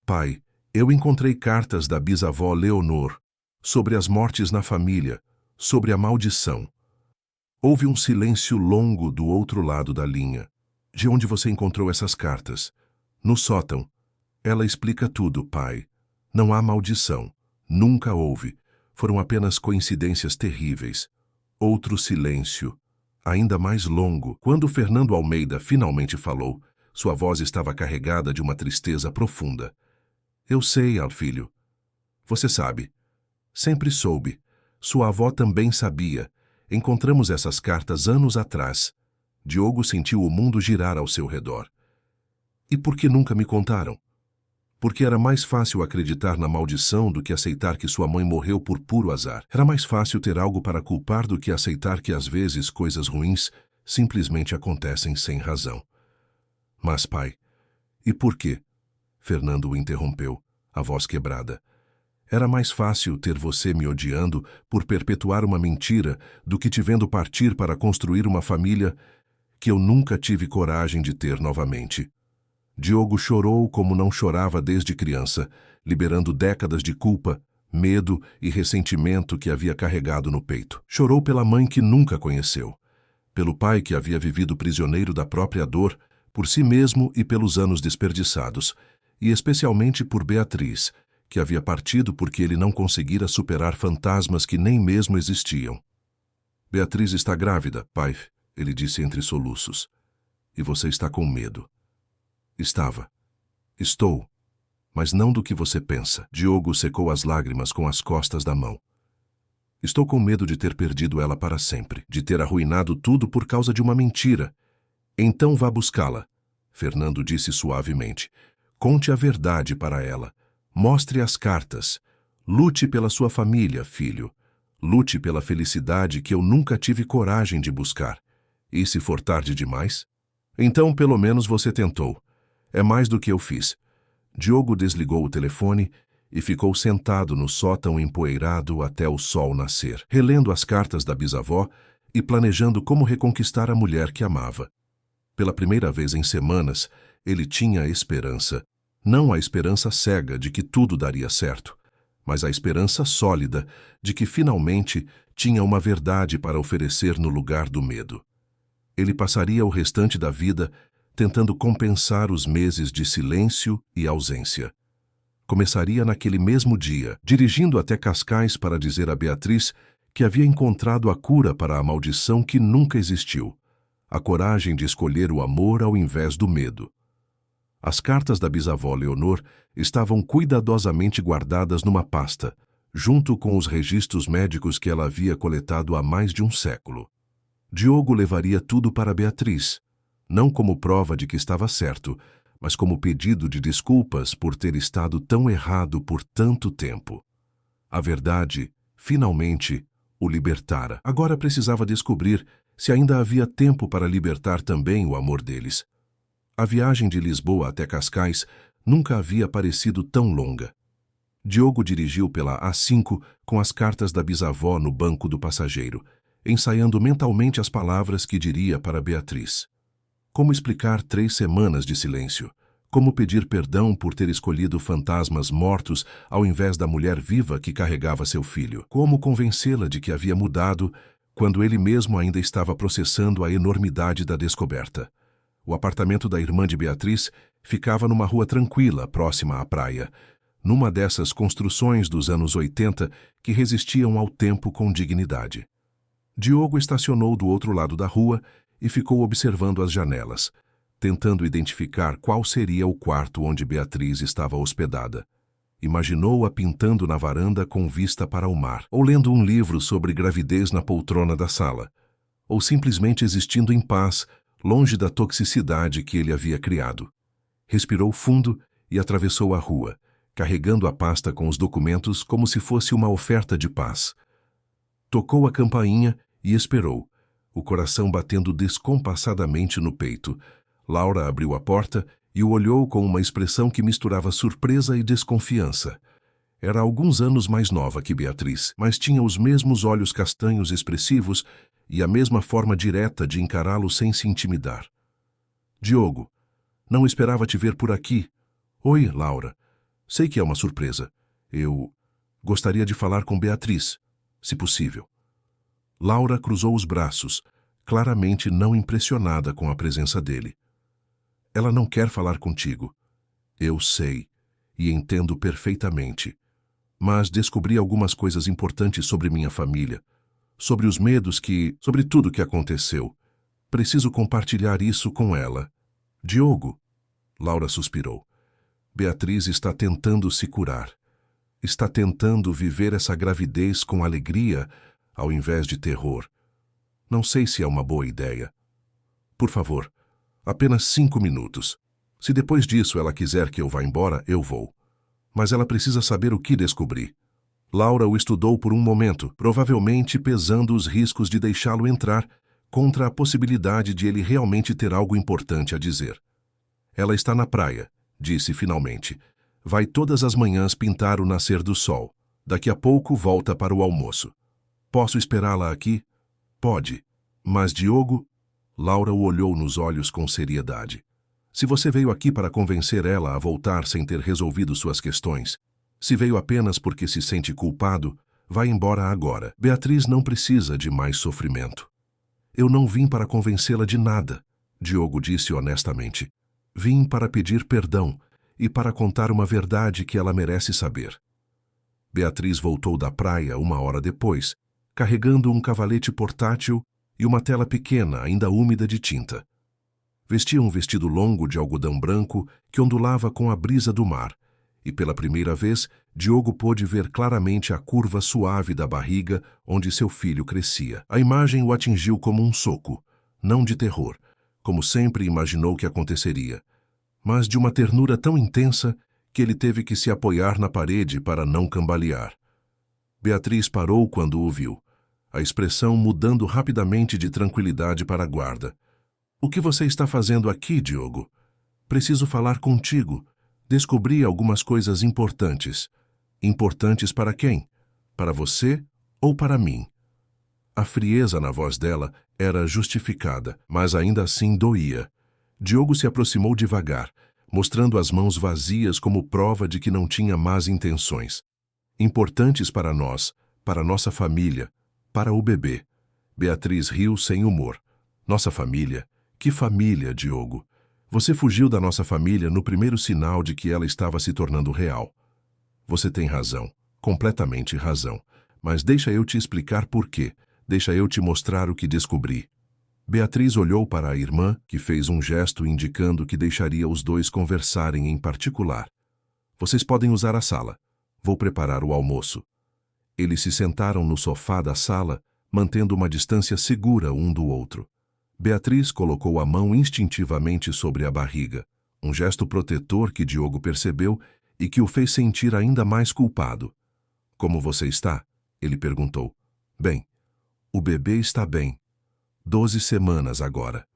A: Pai, eu encontrei cartas da bisavó Leonor sobre as mortes na família, sobre a maldição. Houve um silêncio longo do outro lado da linha. De onde você encontrou essas cartas? No sótão. Ela explica tudo, pai. Não há maldição. Nunca houve. Foram apenas coincidências terríveis. Outro silêncio, ainda mais longo. Quando Fernando Almeida finalmente falou, sua voz estava carregada de uma tristeza profunda. Eu sei, filho. Você sabe. Sempre soube. Sua avó também sabia. Encontramos essas cartas anos atrás. Diogo sentiu o mundo girar ao seu redor. E por que nunca me contaram? Porque era mais fácil acreditar na maldição do que aceitar que sua mãe morreu por puro azar. Era mais fácil ter algo para culpar do que aceitar que às vezes coisas ruins simplesmente acontecem sem razão. Mas, pai, e por quê? Fernando o interrompeu, a voz quebrada. Era mais fácil ter você me odiando por perpetuar uma mentira do que te vendo partir para construir uma família que eu nunca tive coragem de ter novamente. Diogo chorou como não chorava desde criança, liberando décadas de culpa, medo e ressentimento que havia carregado no peito. Chorou pela mãe que nunca conheceu, pelo pai que havia vivido prisioneiro da própria dor, por si mesmo e pelos anos desperdiçados, e especialmente por Beatriz, que havia partido porque ele não conseguira superar fantasmas que nem mesmo existiam. Beatriz está grávida, pai, ele disse entre soluços. E você está com medo. Estava. Estou. Mas não do que você pensa. Diogo secou as lágrimas com as costas da mão. Estou com medo de ter perdido ela para sempre, de ter arruinado tudo por causa de uma mentira. Então vá buscá-la, Fernando disse suavemente. Conte a verdade para ela. Mostre as cartas. Lute pela sua família, filho. Lute pela felicidade que eu nunca tive coragem de buscar. E se for tarde demais? Então, pelo menos você tentou. É mais do que eu fiz. Diogo desligou o telefone e ficou sentado no sótão empoeirado até o sol nascer, relendo as cartas da bisavó e planejando como reconquistar a mulher que amava. Pela primeira vez em semanas, ele tinha esperança. Não a esperança cega de que tudo daria certo, mas a esperança sólida de que finalmente tinha uma verdade para oferecer no lugar do medo. Ele passaria o restante da vida tentando compensar os meses de silêncio e ausência. Começaria naquele mesmo dia, dirigindo até Cascais para dizer a Beatriz que havia encontrado a cura para a maldição que nunca existiu, a coragem de escolher o amor ao invés do medo. As cartas da bisavó Leonor estavam cuidadosamente guardadas numa pasta, junto com os registros médicos que ela havia coletado há mais de um século. Diogo levaria tudo para Beatriz, não como prova de que estava certo, mas como pedido de desculpas por ter estado tão errado por tanto tempo. A verdade, finalmente, o libertara. Agora precisava descobrir se ainda havia tempo para libertar também o amor deles. A viagem de Lisboa até Cascais nunca havia parecido tão longa. Diogo dirigiu pela A5 com as cartas da bisavó no banco do passageiro, ensaiando mentalmente as palavras que diria para Beatriz. Como explicar 3 semanas de silêncio? Como pedir perdão por ter escolhido fantasmas mortos ao invés da mulher viva que carregava seu filho? Como convencê-la de que havia mudado quando ele mesmo ainda estava processando a enormidade da descoberta? O apartamento da irmã de Beatriz ficava numa rua tranquila, próxima à praia, numa dessas construções dos anos 80 que resistiam ao tempo com dignidade. Diogo estacionou do outro lado da rua e ficou observando as janelas, tentando identificar qual seria o quarto onde Beatriz estava hospedada. Imaginou-a pintando na varanda com vista para o mar, ou lendo um livro sobre gravidez na poltrona da sala, ou simplesmente existindo em paz, longe da toxicidade que ele havia criado. Respirou fundo e atravessou a rua, carregando a pasta com os documentos como se fosse uma oferta de paz. Tocou a campainha e esperou, o coração batendo descompassadamente no peito. Laura abriu a porta e o olhou com uma expressão que misturava surpresa e desconfiança. Era alguns anos mais nova que Beatriz, mas tinha os mesmos olhos castanhos expressivos e a mesma forma direta de encará-lo sem se intimidar. Diogo, não esperava te ver por aqui. Oi, Laura. Sei que é uma surpresa. Eu gostaria de falar com Beatriz, se possível. Laura cruzou os braços, claramente não impressionada com a presença dele. Ela não quer falar contigo. Eu sei, e entendo perfeitamente. Mas descobri algumas coisas importantes sobre minha família, sobre os medos sobre tudo o que aconteceu. Preciso compartilhar isso com ela. Diogo, Laura suspirou. Beatriz está tentando se curar. Está tentando viver essa gravidez com alegria, ao invés de terror. Não sei se é uma boa ideia. Por favor, apenas 5 minutos. Se depois disso ela quiser que eu vá embora, eu vou. Mas ela precisa saber o que descobri. Laura o estudou por um momento, provavelmente pesando os riscos de deixá-lo entrar contra a possibilidade de ele realmente ter algo importante a dizer. Ela está na praia, disse finalmente. Vai todas as manhãs pintar o nascer do sol. Daqui a pouco volta para o almoço. Posso esperá-la aqui? Pode. Mas Diogo... Laura o olhou nos olhos com seriedade. Se você veio aqui para convencer ela a voltar sem ter resolvido suas questões, se veio apenas porque se sente culpado, vá embora agora. Beatriz não precisa de mais sofrimento. Eu não vim para convencê-la de nada, Diogo disse honestamente. Vim para pedir perdão e para contar uma verdade que ela merece saber. Beatriz voltou da praia 1 hora depois, carregando um cavalete portátil e uma tela pequena, ainda úmida de tinta. Vestia um vestido longo de algodão branco que ondulava com a brisa do mar, e pela primeira vez, Diogo pôde ver claramente a curva suave da barriga onde seu filho crescia. A imagem o atingiu como um soco, não de terror, como sempre imaginou que aconteceria, mas de uma ternura tão intensa que ele teve que se apoiar na parede para não cambalear. Beatriz parou quando o viu, a expressão mudando rapidamente de tranquilidade para guarda. O que você está fazendo aqui, Diogo? Preciso falar contigo. Descobri algumas coisas importantes. Importantes para quem? Para você ou para mim? A frieza na voz dela era justificada, mas ainda assim doía. Diogo se aproximou devagar, mostrando as mãos vazias como prova de que não tinha más intenções. Importantes para nós, para nossa família, para o bebê. Beatriz riu sem humor. Nossa família? Que família, Diogo? Você fugiu da nossa família no primeiro sinal de que ela estava se tornando real. Você tem razão, completamente razão. Mas deixa eu te explicar por quê. Deixa eu te mostrar o que descobri. Beatriz olhou para a irmã, que fez um gesto indicando que deixaria os dois conversarem em particular. Vocês podem usar a sala. Vou preparar o almoço. Eles se sentaram no sofá da sala, mantendo uma distância segura um do outro. Beatriz colocou a mão instintivamente sobre a barriga, um gesto protetor que Diogo percebeu e que o fez sentir ainda mais culpado. Como você está? Ele perguntou. Bem, o bebê está bem. 12 semanas agora.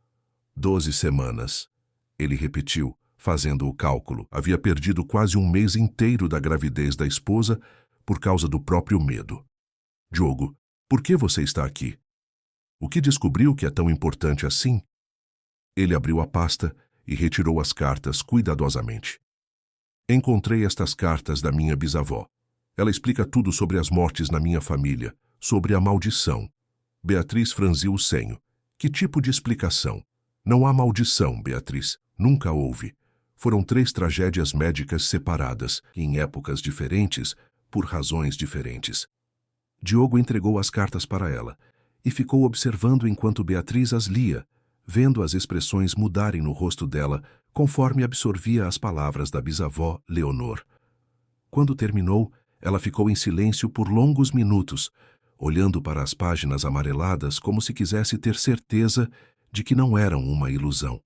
A: 12 semanas. Ele repetiu, fazendo o cálculo. Havia perdido quase um mês inteiro da gravidez da esposa por causa do próprio medo. Diogo, por que você está aqui? O que descobriu que é tão importante assim? Ele abriu a pasta e retirou as cartas cuidadosamente. Encontrei estas cartas da minha bisavó. Ela explica tudo sobre as mortes na minha família, sobre a maldição. Beatriz franziu o senho. Que tipo de explicação? Não há maldição, Beatriz. Nunca houve. Foram 3 tragédias médicas separadas, em épocas diferentes, por razões diferentes. Diogo entregou as cartas para ela e ficou observando enquanto Beatriz as lia, vendo as expressões mudarem no rosto dela conforme absorvia as palavras da bisavó Leonor. Quando terminou, ela ficou em silêncio por longos minutos, olhando para as páginas amareladas como se quisesse ter certeza de que não eram uma ilusão.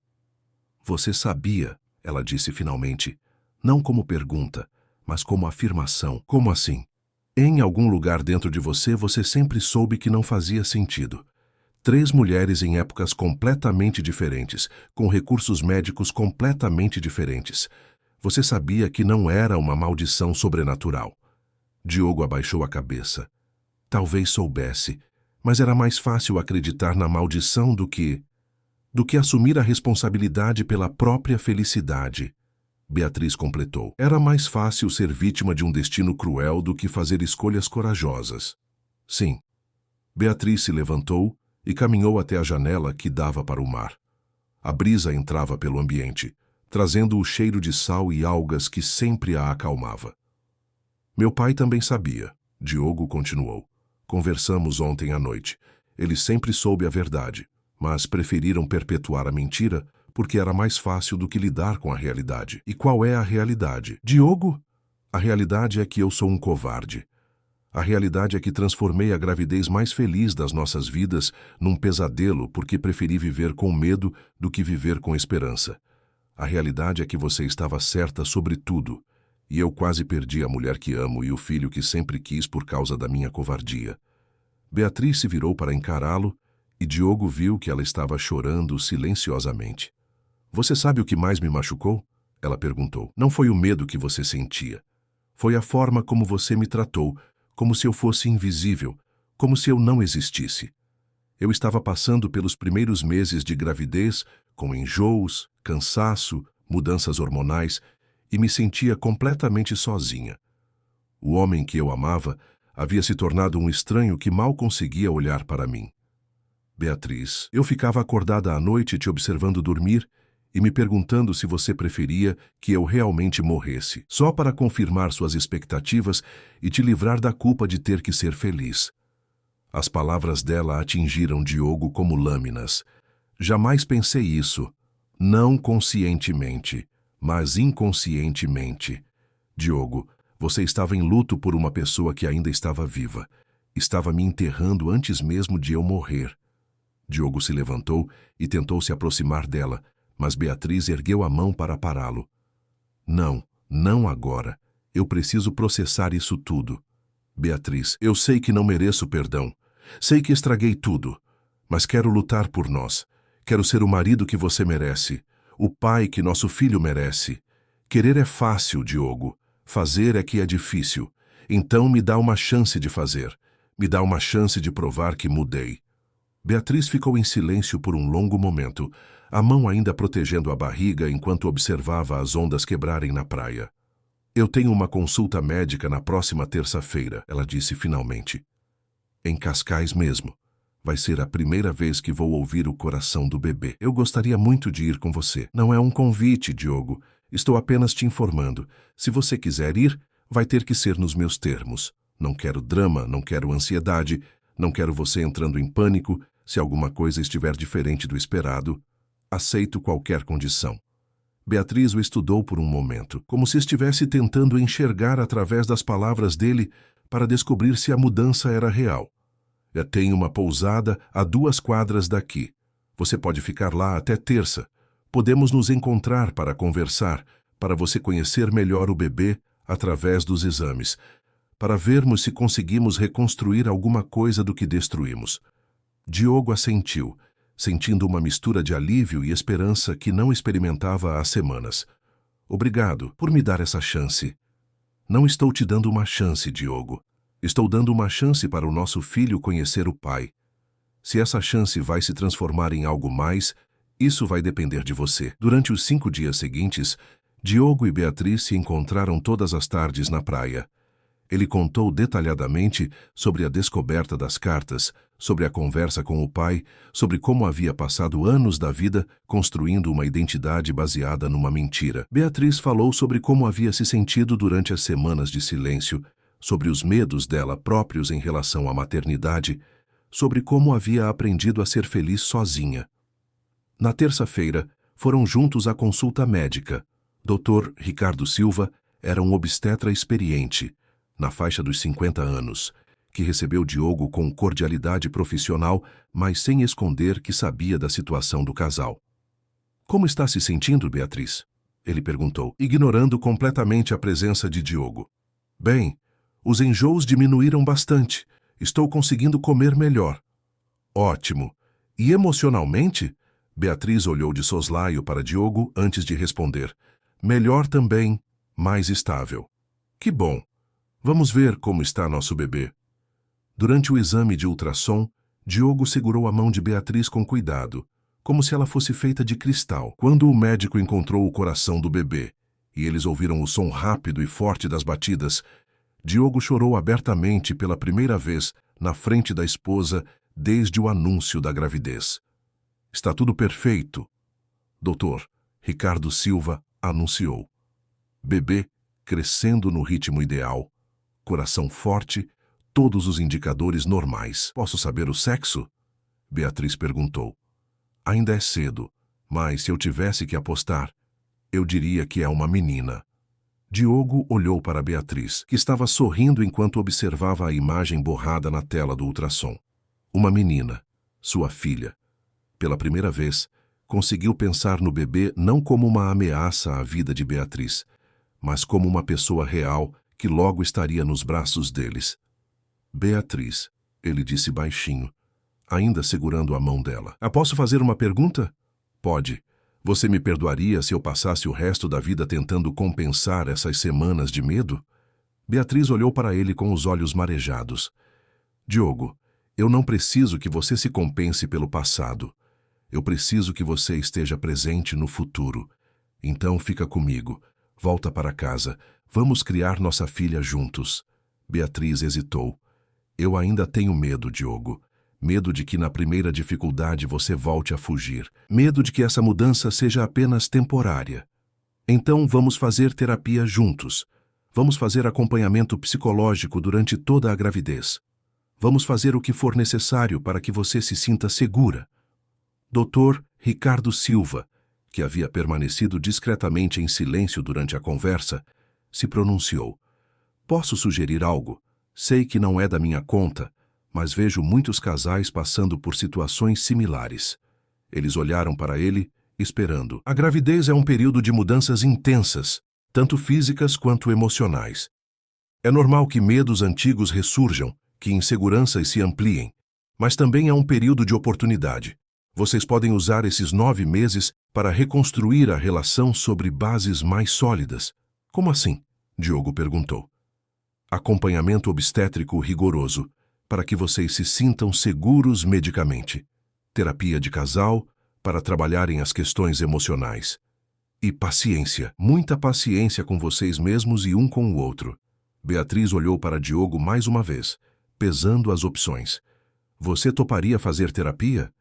A: Você sabia, ela disse finalmente, não como pergunta, mas como afirmação. Como assim? Em algum lugar dentro de você, você sempre soube que não fazia sentido. 3 mulheres em épocas completamente diferentes, com recursos médicos completamente diferentes. Você sabia que não era uma maldição sobrenatural. Diogo abaixou a cabeça. Talvez soubesse, mas era mais fácil acreditar na maldição do que assumir a responsabilidade pela própria felicidade. Beatriz completou. Era mais fácil ser vítima de um destino cruel do que fazer escolhas corajosas. Sim. Beatriz se levantou e caminhou até a janela que dava para o mar. A brisa entrava pelo ambiente, trazendo o cheiro de sal e algas que sempre a acalmava. Meu pai também sabia, Diogo continuou. Conversamos ontem à noite. Ele sempre soube a verdade, mas preferiram perpetuar a mentira porque era mais fácil do que lidar com a realidade. E qual é a realidade? Diogo? A realidade é que eu sou um covarde. A realidade é que transformei a gravidez mais feliz das nossas vidas num pesadelo porque preferi viver com medo do que viver com esperança. A realidade é que você estava certa sobre tudo, e eu quase perdi a mulher que amo e o filho que sempre quis por causa da minha covardia. Beatriz se virou para encará-lo e Diogo viu que ela estava chorando silenciosamente. Você sabe o que mais me machucou? Ela perguntou. Não foi o medo que você sentia. Foi a forma como você me tratou, como se eu fosse invisível, como se eu não existisse. Eu estava passando pelos primeiros meses de gravidez, com enjoos, cansaço, mudanças hormonais, e me sentia completamente sozinha. O homem que eu amava havia se tornado um estranho que mal conseguia olhar para mim. Beatriz, eu ficava acordada à noite te observando dormir e me perguntando se você preferia que eu realmente morresse, só para confirmar suas expectativas e te livrar da culpa de ter que ser feliz. As palavras dela atingiram Diogo como lâminas. Jamais pensei isso, não conscientemente, mas inconscientemente. Diogo, você estava em luto por uma pessoa que ainda estava viva. Estava me enterrando antes mesmo de eu morrer. Diogo se levantou e tentou se aproximar dela, mas Beatriz ergueu a mão para pará-lo. Não, não agora. Eu preciso processar isso tudo. Beatriz, eu sei que não mereço perdão. Sei que estraguei tudo, mas quero lutar por nós. Quero ser o marido que você merece, o pai que nosso filho merece. Querer é fácil, Diogo. Fazer é que é difícil. Então me dá uma chance de fazer. Me dá uma chance de provar que mudei. Beatriz ficou em silêncio por um longo momento, a mão ainda protegendo a barriga enquanto observava as ondas quebrarem na praia. Eu tenho uma consulta médica na próxima terça-feira, ela disse finalmente. Em Cascais mesmo. Vai ser a primeira vez que vou ouvir o coração do bebê. Eu gostaria muito de ir com você. Não é um convite, Diogo. Estou apenas te informando. Se você quiser ir, vai ter que ser nos meus termos. Não quero drama, não quero ansiedade, não quero você entrando em pânico se alguma coisa estiver diferente do esperado. Aceito qualquer condição. Beatriz o estudou por um momento, como se estivesse tentando enxergar através das palavras dele para descobrir se a mudança era real. Eu tenho uma pousada a 2 quadras daqui. Você pode ficar lá até terça. Podemos nos encontrar para conversar, para você conhecer melhor o bebê através dos exames, para vermos se conseguimos reconstruir alguma coisa do que destruímos. Diogo assentiu, sentindo uma mistura de alívio e esperança que não experimentava há semanas. Obrigado por me dar essa chance. Não estou te dando uma chance, Diogo. Estou dando uma chance para o nosso filho conhecer o pai. Se essa chance vai se transformar em algo mais, Isso vai depender de você. Durante os 5 dias seguintes, Diogo e Beatriz se encontraram todas as tardes na praia. Ele contou detalhadamente sobre a descoberta das cartas, sobre a conversa com o pai, sobre como havia passado anos da vida construindo uma identidade baseada numa mentira. Beatriz falou sobre como havia se sentido durante as semanas de silêncio, sobre os medos dela próprios em relação à maternidade, sobre como havia aprendido a ser feliz sozinha. Na terça-feira, foram juntos à consulta médica. Dr. Ricardo Silva era um obstetra experiente, na faixa dos 50 anos, que recebeu Diogo com cordialidade profissional, mas sem esconder que sabia da situação do casal. Como está se sentindo, Beatriz? Ele perguntou, ignorando completamente a presença de Diogo. Bem, os enjoos diminuíram bastante. Estou conseguindo comer melhor. Ótimo. E emocionalmente? Beatriz olhou de soslaio para Diogo antes de responder. Melhor também, mais estável. Que bom. Vamos ver como está nosso bebê. Durante o exame de ultrassom, Diogo segurou a mão de Beatriz com cuidado, como se ela fosse feita de cristal. Quando o médico encontrou o coração do bebê, e eles ouviram o som rápido e forte das batidas, Diogo chorou abertamente pela primeira vez na frente da esposa desde o anúncio da gravidez. Está tudo perfeito, Dr. Ricardo Silva anunciou. Bebê crescendo no ritmo ideal, coração forte, todos os indicadores normais. Posso saber o sexo? Beatriz perguntou. Ainda é cedo, mas se eu tivesse que apostar, eu diria que é uma menina. Diogo olhou para Beatriz, que estava sorrindo enquanto observava a imagem borrada na tela do ultrassom. Uma menina, sua filha. Pela primeira vez, conseguiu pensar no bebê não como uma ameaça à vida de Beatriz, mas como uma pessoa real que logo estaria nos braços deles. Beatriz, ele disse baixinho, ainda segurando a mão dela. Posso fazer uma pergunta? Pode. Você me perdoaria se eu passasse o resto da vida tentando compensar essas semanas de medo? Beatriz olhou para ele com os olhos marejados. Diogo, eu não preciso que você se compense pelo passado. Eu preciso que você esteja presente no futuro. Então fica comigo. Volta para casa. Vamos criar nossa filha juntos. Beatriz hesitou. Eu ainda tenho medo, Diogo. Medo de que na primeira dificuldade você volte a fugir. Medo de que essa mudança seja apenas temporária. Então vamos fazer terapia juntos. Vamos fazer acompanhamento psicológico durante toda a gravidez. Vamos fazer o que for necessário para que você se sinta segura. Dr. Ricardo Silva, que havia permanecido discretamente em silêncio durante a conversa, se pronunciou. Posso sugerir algo? Sei que não é da minha conta, mas vejo muitos casais passando por situações similares. Eles olharam para ele, esperando. A gravidez é um período de mudanças intensas, tanto físicas quanto emocionais. É normal que medos antigos ressurjam, que inseguranças se ampliem, mas também é um período de oportunidade. Vocês podem usar esses 9 meses para reconstruir a relação sobre bases mais sólidas. Como assim? Diogo perguntou. Acompanhamento obstétrico rigoroso, para que vocês se sintam seguros medicamente. Terapia de casal, para trabalharem as questões emocionais. E paciência, muita paciência com vocês mesmos e um com o outro. Beatriz olhou para Diogo mais uma vez, pesando as opções. Você toparia fazer terapia?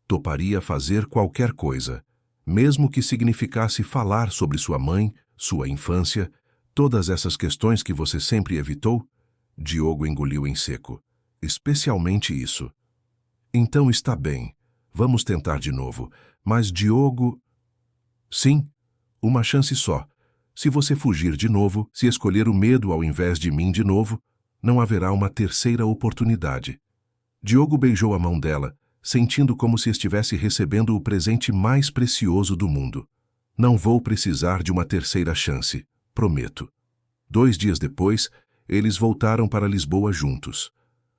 A: Toparia fazer qualquer coisa, mesmo que significasse falar sobre sua mãe, sua infância, todas essas questões que você sempre evitou? Diogo engoliu em seco. Especialmente isso. Então está bem. Vamos tentar de novo. Mas Diogo... Sim, uma chance só. Se você fugir de novo, se escolher o medo ao invés de mim de novo, não haverá uma terceira oportunidade. Diogo beijou a mão dela, sentindo como se estivesse recebendo o presente mais precioso do mundo. Não vou precisar de uma terceira chance, prometo. 2 dias depois, eles voltaram para Lisboa juntos.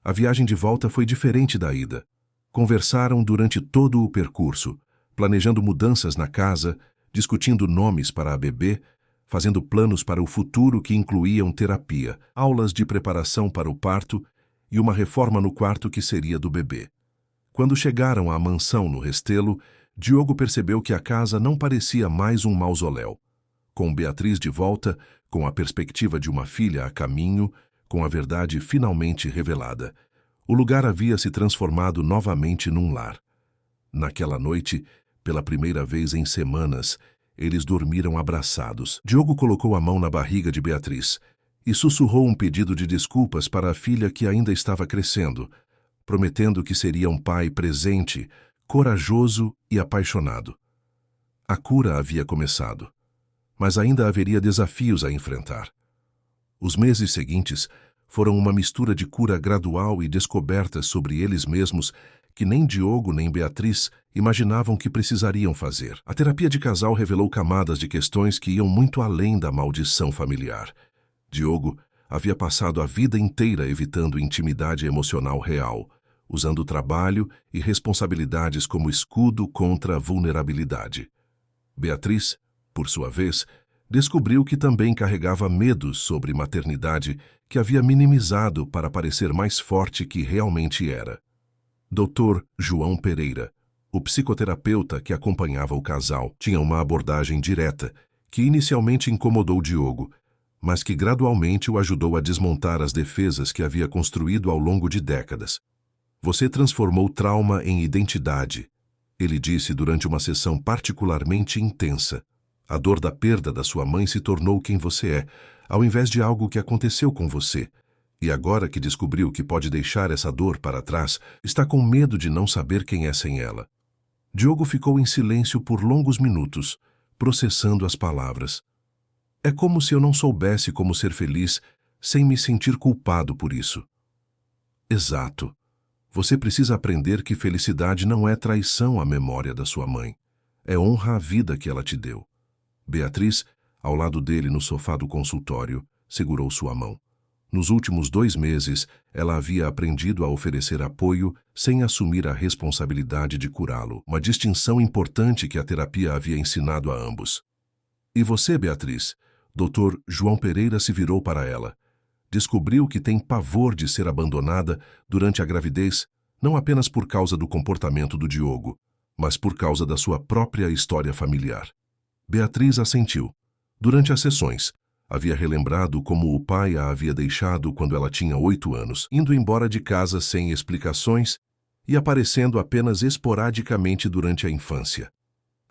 A: A viagem de volta foi diferente da ida. Conversaram durante todo o percurso, planejando mudanças na casa, discutindo nomes para a bebê, fazendo planos para o futuro que incluíam terapia, aulas de preparação para o parto e uma reforma no quarto que seria do bebê. Quando chegaram à mansão no Restelo, Diogo percebeu que a casa não parecia mais um mausoléu. Com Beatriz de volta, com a perspectiva de uma filha a caminho, com a verdade finalmente revelada, o lugar havia se transformado novamente num lar. Naquela noite, pela primeira vez em semanas, eles dormiram abraçados. Diogo colocou a mão na barriga de Beatriz e sussurrou um pedido de desculpas para a filha que ainda estava crescendo, prometendo que seria um pai presente, corajoso e apaixonado. A cura havia começado, mas ainda haveria desafios a enfrentar. Os meses seguintes foram uma mistura de cura gradual e descobertas sobre eles mesmos que nem Diogo nem Beatriz imaginavam que precisariam fazer. A terapia de casal revelou camadas de questões que iam muito além da maldição familiar. Diogo havia passado a vida inteira evitando intimidade emocional real, usando trabalho e responsabilidades como escudo contra a vulnerabilidade. Beatriz, por sua vez, descobriu que também carregava medos sobre maternidade que havia minimizado para parecer mais forte que realmente era. Dr. João Pereira, o psicoterapeuta que acompanhava o casal, tinha uma abordagem direta que inicialmente incomodou Diogo, mas que gradualmente o ajudou a desmontar as defesas que havia construído ao longo de décadas. Você transformou trauma em identidade, ele disse durante uma sessão particularmente intensa. A dor da perda da sua mãe se tornou quem você é, ao invés de algo que aconteceu com você. E agora que descobriu que pode deixar essa dor para trás, está com medo de não saber quem é sem ela. Diogo ficou em silêncio por longos minutos, processando as palavras. É como se eu não soubesse como ser feliz sem me sentir culpado por isso. Exato. Você precisa aprender que felicidade não é traição à memória da sua mãe. É honra à vida que ela te deu. Beatriz, ao lado dele no sofá do consultório, segurou sua mão. Nos últimos 2 meses, ela havia aprendido a oferecer apoio sem assumir a responsabilidade de curá-lo, uma distinção importante que a terapia havia ensinado a ambos. E você, Beatriz? Dr. João Pereira se virou para ela. Descobriu que tem pavor de ser abandonada durante a gravidez, não apenas por causa do comportamento do Diogo, mas por causa da sua própria história familiar. Beatriz assentiu. Durante as sessões, havia relembrado como o pai a havia deixado quando ela tinha 8 anos, indo embora de casa sem explicações e aparecendo apenas esporadicamente durante a infância.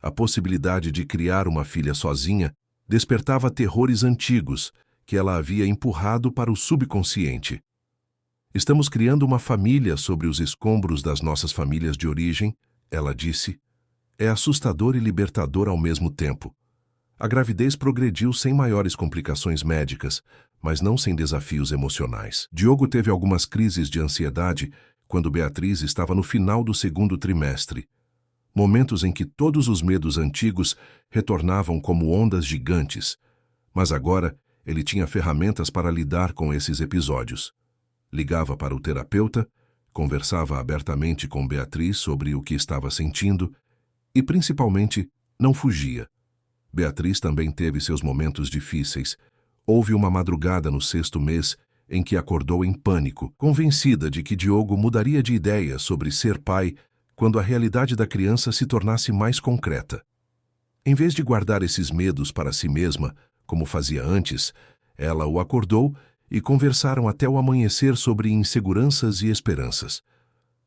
A: A possibilidade de criar uma filha sozinha despertava terrores antigos que ela havia empurrado para o subconsciente. Estamos criando uma família sobre os escombros das nossas famílias de origem, ela disse. É assustador e libertador ao mesmo tempo. A gravidez progrediu sem maiores complicações médicas, mas não sem desafios emocionais. Diogo teve algumas crises de ansiedade quando Beatriz estava no final do 2º trimestre. Momentos em que todos os medos antigos retornavam como ondas gigantes. Mas agora ele tinha ferramentas para lidar com esses episódios. Ligava para o terapeuta, conversava abertamente com Beatriz sobre o que estava sentindo e, principalmente, não fugia. Beatriz também teve seus momentos difíceis. Houve uma madrugada no 6º mês em que acordou em pânico, convencida de que Diogo mudaria de ideia sobre ser pai quando a realidade da criança se tornasse mais concreta. Em vez de guardar esses medos para si mesma, como fazia antes, ela o acordou e conversaram até o amanhecer sobre inseguranças e esperanças.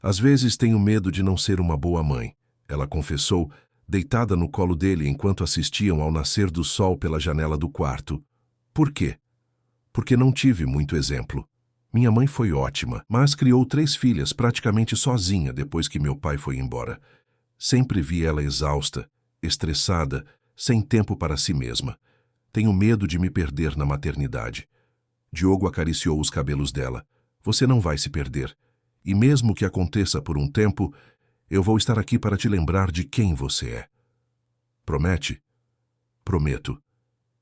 A: Às vezes tenho medo de não ser uma boa mãe, ela confessou, deitada no colo dele enquanto assistiam ao nascer do sol pela janela do quarto. Por quê? Porque não tive muito exemplo. Minha mãe foi ótima, mas criou 3 filhas praticamente sozinha depois que meu pai foi embora. Sempre vi ela exausta, estressada, sem tempo para si mesma. Tenho medo de me perder na maternidade. Diogo acariciou os cabelos dela. Você não vai se perder. E mesmo que aconteça por um tempo, eu vou estar aqui para te lembrar de quem você é. Promete? Prometo.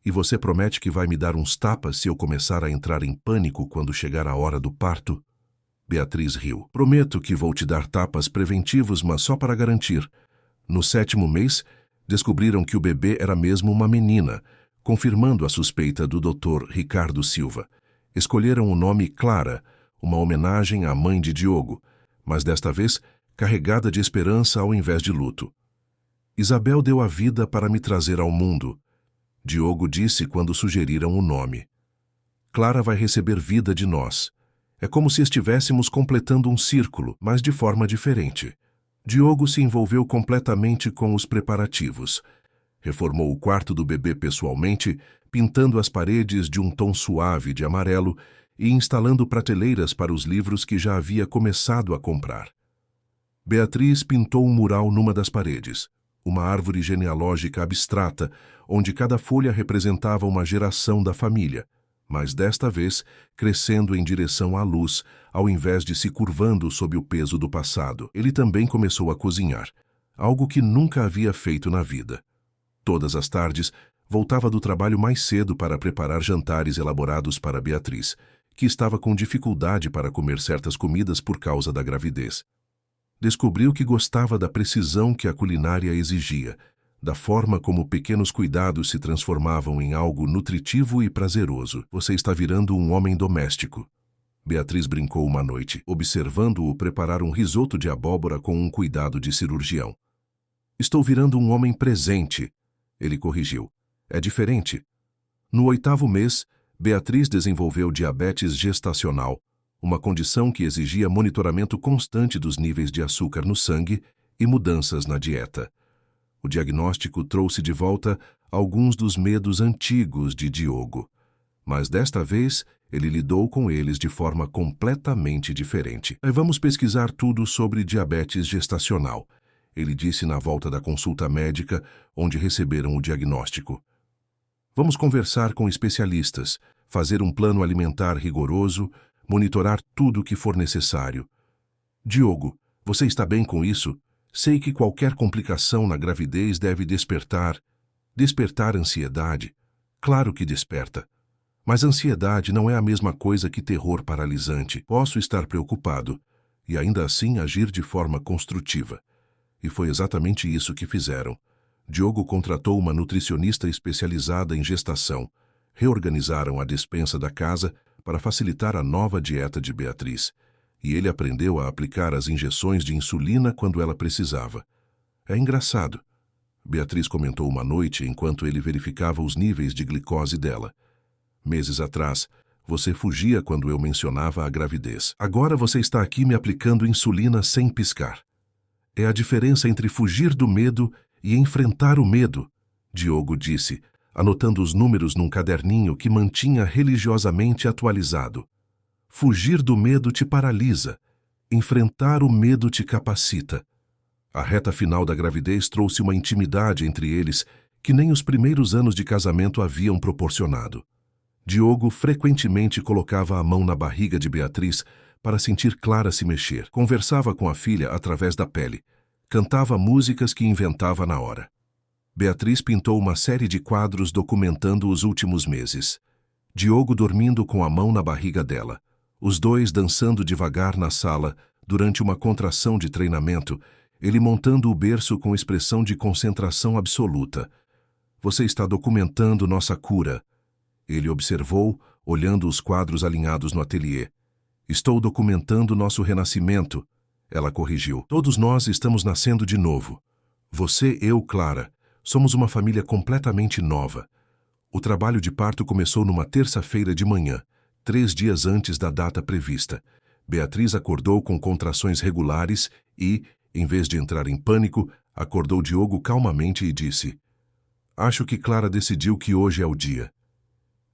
A: E você promete que vai me dar uns tapas se eu começar a entrar em pânico quando chegar a hora do parto? Beatriz riu. Prometo que vou te dar tapas preventivos, mas só para garantir. No 7º mês, descobriram que o bebê era mesmo uma menina, confirmando a suspeita do Dr. Ricardo Silva. Escolheram o nome Clara, uma homenagem à mãe de Diogo, mas desta vez carregada de esperança ao invés de luto. Isabel deu a vida para me trazer ao mundo, Diogo disse quando sugeriram o nome. Clara vai receber vida de nós. É como se estivéssemos completando um círculo, mas de forma diferente. Diogo se envolveu completamente com os preparativos. Reformou o quarto do bebê pessoalmente, pintando as paredes de um tom suave de amarelo e instalando prateleiras para os livros que já havia começado a comprar. Beatriz pintou um mural numa das paredes, uma árvore genealógica abstrata, onde cada folha representava uma geração da família, mas desta vez crescendo em direção à luz, ao invés de se curvando sob o peso do passado. Ele também começou a cozinhar, algo que nunca havia feito na vida. Todas as tardes, voltava do trabalho mais cedo para preparar jantares elaborados para Beatriz, que estava com dificuldade para comer certas comidas por causa da gravidez. Descobriu que gostava da precisão que a culinária exigia, da forma como pequenos cuidados se transformavam em algo nutritivo e prazeroso. Você está virando um homem doméstico. Beatriz brincou uma noite, observando-o preparar um risoto de abóbora com um cuidado de cirurgião. Estou virando um homem presente, ele corrigiu. É diferente. No 8º mês, Beatriz desenvolveu diabetes gestacional, uma condição que exigia monitoramento constante dos níveis de açúcar no sangue e mudanças na dieta. O diagnóstico trouxe de volta alguns dos medos antigos de Diogo, mas desta vez ele lidou com eles de forma completamente diferente. Vamos pesquisar tudo sobre diabetes gestacional, ele disse na volta da consulta médica, onde receberam o diagnóstico. Vamos conversar com especialistas, fazer um plano alimentar rigoroso, monitorar tudo o que for necessário. Diogo, você está bem com isso? Sei que qualquer complicação na gravidez deve despertar ansiedade. Claro que desperta. Mas ansiedade não é a mesma coisa que terror paralisante. Posso estar preocupado e ainda assim agir de forma construtiva. E foi exatamente isso que fizeram. Diogo contratou uma nutricionista especializada em gestação. Reorganizaram a despensa da casa para facilitar a nova dieta de Beatriz. E ele aprendeu a aplicar as injeções de insulina quando ela precisava. É engraçado. Beatriz comentou uma noite enquanto ele verificava os níveis de glicose dela. Meses atrás, você fugia quando eu mencionava a gravidez. Agora você está aqui me aplicando insulina sem piscar. É a diferença entre fugir do medo e enfrentar o medo, Diogo disse, anotando os números num caderninho que mantinha religiosamente atualizado. Fugir do medo te paralisa. Enfrentar o medo te capacita. A reta final da gravidez trouxe uma intimidade entre eles que nem os primeiros anos de casamento haviam proporcionado. Diogo frequentemente colocava a mão na barriga de Beatriz para sentir Clara se mexer. Conversava com a filha através da pele. Cantava músicas que inventava na hora. Beatriz pintou uma série de quadros documentando os últimos meses. Diogo dormindo com a mão na barriga dela. Os dois dançando devagar na sala, durante uma contração de treinamento, ele montando o berço com expressão de concentração absoluta. Você está documentando nossa cura. Ele observou, olhando os quadros alinhados no ateliê. Estou documentando nosso renascimento. Ela corrigiu. Todos nós estamos nascendo de novo. Você, eu, Clara, somos uma família completamente nova. O trabalho de parto começou numa terça-feira de manhã, 3 dias antes da data prevista. Beatriz acordou com contrações regulares e, em vez de entrar em pânico, acordou Diogo calmamente e disse: Acho que Clara decidiu que hoje é o dia.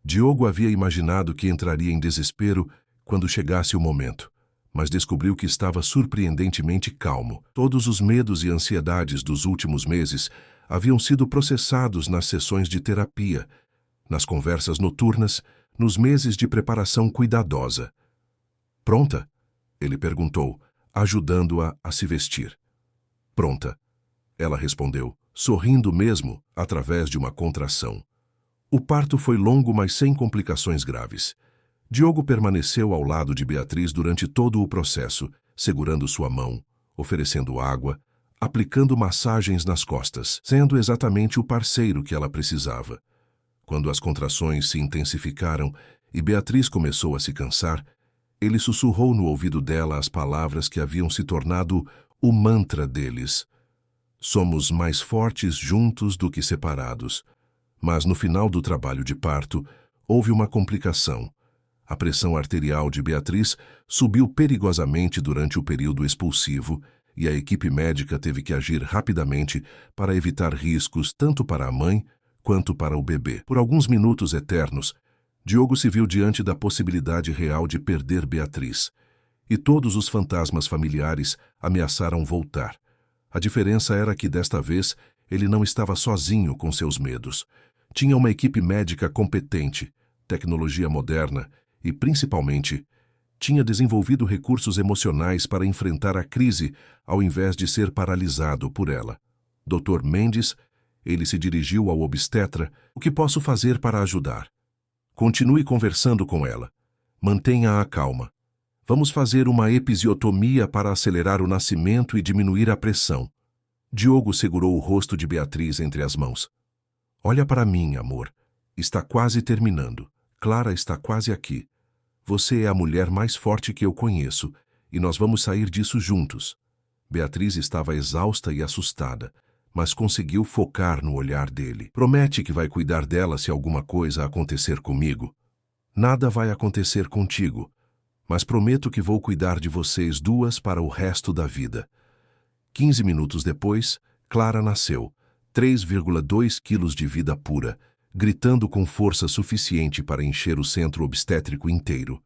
A: Diogo havia imaginado que entraria em desespero quando chegasse o momento, mas descobriu que estava surpreendentemente calmo. Todos os medos e ansiedades dos últimos meses haviam sido processados nas sessões de terapia, nas conversas noturnas, nos meses de preparação cuidadosa. Pronta? Ele perguntou, ajudando-a a se vestir. Pronta, ela respondeu, sorrindo mesmo, através de uma contração. O parto foi longo, mas sem complicações graves. Diogo permaneceu ao lado de Beatriz durante todo o processo, segurando sua mão, oferecendo água, aplicando massagens nas costas, sendo exatamente o parceiro que ela precisava. Quando as contrações se intensificaram e Beatriz começou a se cansar, ele sussurrou no ouvido dela as palavras que haviam se tornado o mantra deles. Somos mais fortes juntos do que separados. Mas no final do trabalho de parto, houve uma complicação. A pressão arterial de Beatriz subiu perigosamente durante o período expulsivo e a equipe médica teve que agir rapidamente para evitar riscos tanto para a mãe quanto para o bebê. Por alguns minutos eternos, Diogo se viu diante da possibilidade real de perder Beatriz. E todos os fantasmas familiares ameaçaram voltar. A diferença era que, desta vez, ele não estava sozinho com seus medos. Tinha uma equipe médica competente, tecnologia moderna e, principalmente, tinha desenvolvido recursos emocionais para enfrentar a crise ao invés de ser paralisado por ela. Dr. Mendes, ele se dirigiu ao obstetra. O que posso fazer para ajudar? Continue conversando com ela. Mantenha-a calma. Vamos fazer uma episiotomia para acelerar o nascimento e diminuir a pressão. Diogo segurou o rosto de Beatriz entre as mãos. Olha para mim, amor. Está quase terminando. Clara está quase aqui. Você é a mulher mais forte que eu conheço, e nós vamos sair disso juntos. Beatriz estava exausta e assustada, mas conseguiu focar no olhar dele. Promete que vai cuidar dela se alguma coisa acontecer comigo. Nada vai acontecer contigo, mas prometo que vou cuidar de vocês duas para o resto da vida. 15 minutos depois, Clara nasceu, 3,2 quilos de vida pura, gritando com força suficiente para encher o centro obstétrico inteiro.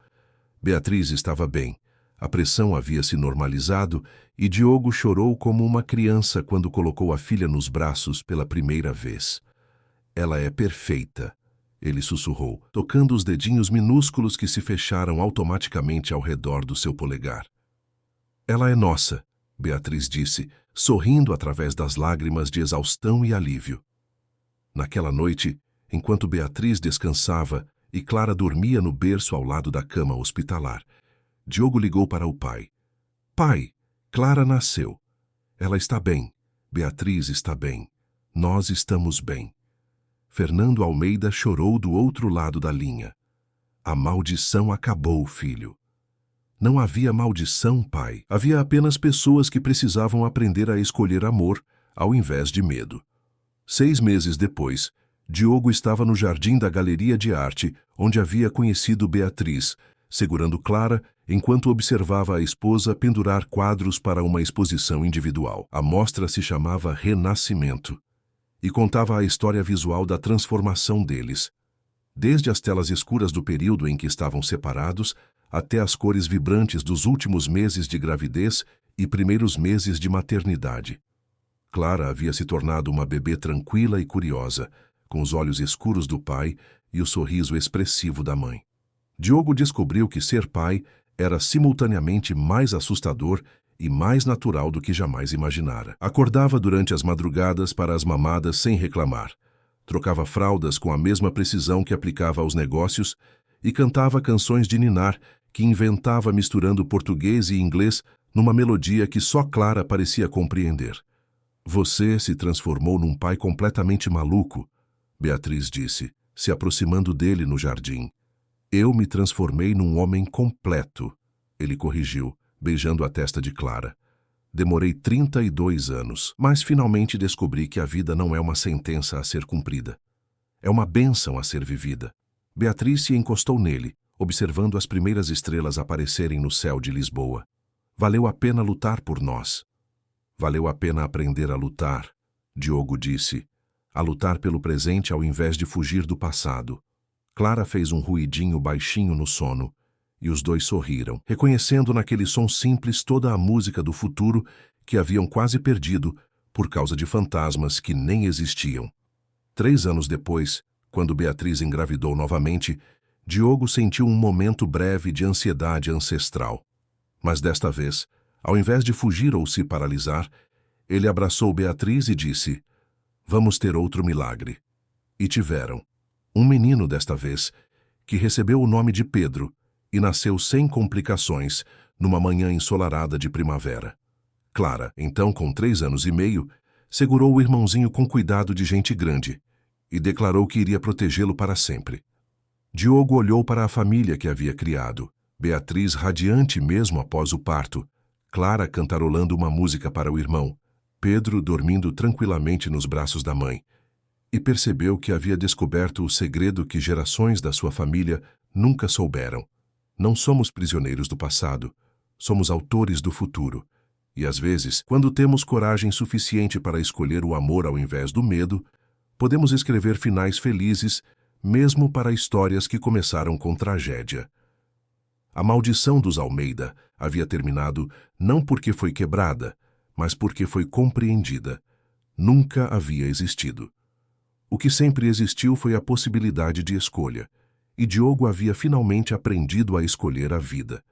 A: Beatriz estava bem. A pressão havia se normalizado e Diogo chorou como uma criança quando colocou a filha nos braços pela primeira vez. Ela é perfeita, ele sussurrou, tocando os dedinhos minúsculos que se fecharam automaticamente ao redor do seu polegar. Ela é nossa, Beatriz disse, sorrindo através das lágrimas de exaustão e alívio. Naquela noite, enquanto Beatriz descansava e Clara dormia no berço ao lado da cama hospitalar, Diogo ligou para o pai. Pai, Clara nasceu. Ela está bem. Beatriz está bem. Nós estamos bem. Fernando Almeida chorou do outro lado da linha. A maldição acabou, filho. Não havia maldição, pai. Havia apenas pessoas que precisavam aprender a escolher amor ao invés de medo. 6 meses depois, Diogo estava no jardim da Galeria de Arte, onde havia conhecido Beatriz, segurando Clara enquanto observava a esposa pendurar quadros para uma exposição individual. A mostra se chamava Renascimento e contava a história visual da transformação deles, desde as telas escuras do período em que estavam separados até as cores vibrantes dos últimos meses de gravidez e primeiros meses de maternidade. Clara havia se tornado uma bebê tranquila e curiosa, com os olhos escuros do pai e o sorriso expressivo da mãe. Diogo descobriu que ser pai era simultaneamente mais assustador e mais natural do que jamais imaginara. Acordava durante as madrugadas para as mamadas sem reclamar, trocava fraldas com a mesma precisão que aplicava aos negócios e cantava canções de ninar que inventava misturando português e inglês numa melodia que só Clara parecia compreender. Você se transformou num pai completamente maluco, Beatriz disse, se aproximando dele no jardim. Eu me transformei num homem completo, ele corrigiu, beijando a testa de Clara. Demorei 32 anos, mas finalmente descobri que a vida não é uma sentença a ser cumprida. É uma bênção a ser vivida. Beatriz se encostou nele, observando as primeiras estrelas aparecerem no céu de Lisboa. Valeu a pena lutar por nós. Valeu a pena aprender a lutar, Diogo disse, a lutar pelo presente ao invés de fugir do passado. Clara fez um ruidinho baixinho no sono, e os dois sorriram, reconhecendo naquele som simples toda a música do futuro que haviam quase perdido por causa de fantasmas que nem existiam. 3 anos depois, quando Beatriz engravidou novamente, Diogo sentiu um momento breve de ansiedade ancestral. Mas desta vez, ao invés de fugir ou se paralisar, ele abraçou Beatriz e disse: "Vamos ter outro milagre." E tiveram. Um menino desta vez, que recebeu o nome de Pedro e nasceu sem complicações numa manhã ensolarada de primavera. Clara, então com 3 anos e meio, segurou o irmãozinho com cuidado de gente grande e declarou que iria protegê-lo para sempre. Diogo olhou para a família que havia criado, Beatriz radiante mesmo após o parto, Clara cantarolando uma música para o irmão, Pedro dormindo tranquilamente nos braços da mãe e percebeu que havia descoberto o segredo que gerações da sua família nunca souberam. Não somos prisioneiros do passado, somos autores do futuro. E às vezes, quando temos coragem suficiente para escolher o amor ao invés do medo, podemos escrever finais felizes, mesmo para histórias que começaram com tragédia. A maldição dos Almeida havia terminado não porque foi quebrada, mas porque foi compreendida. Nunca havia existido. O que sempre existiu foi a possibilidade de escolha, e Diogo havia finalmente aprendido a escolher a vida.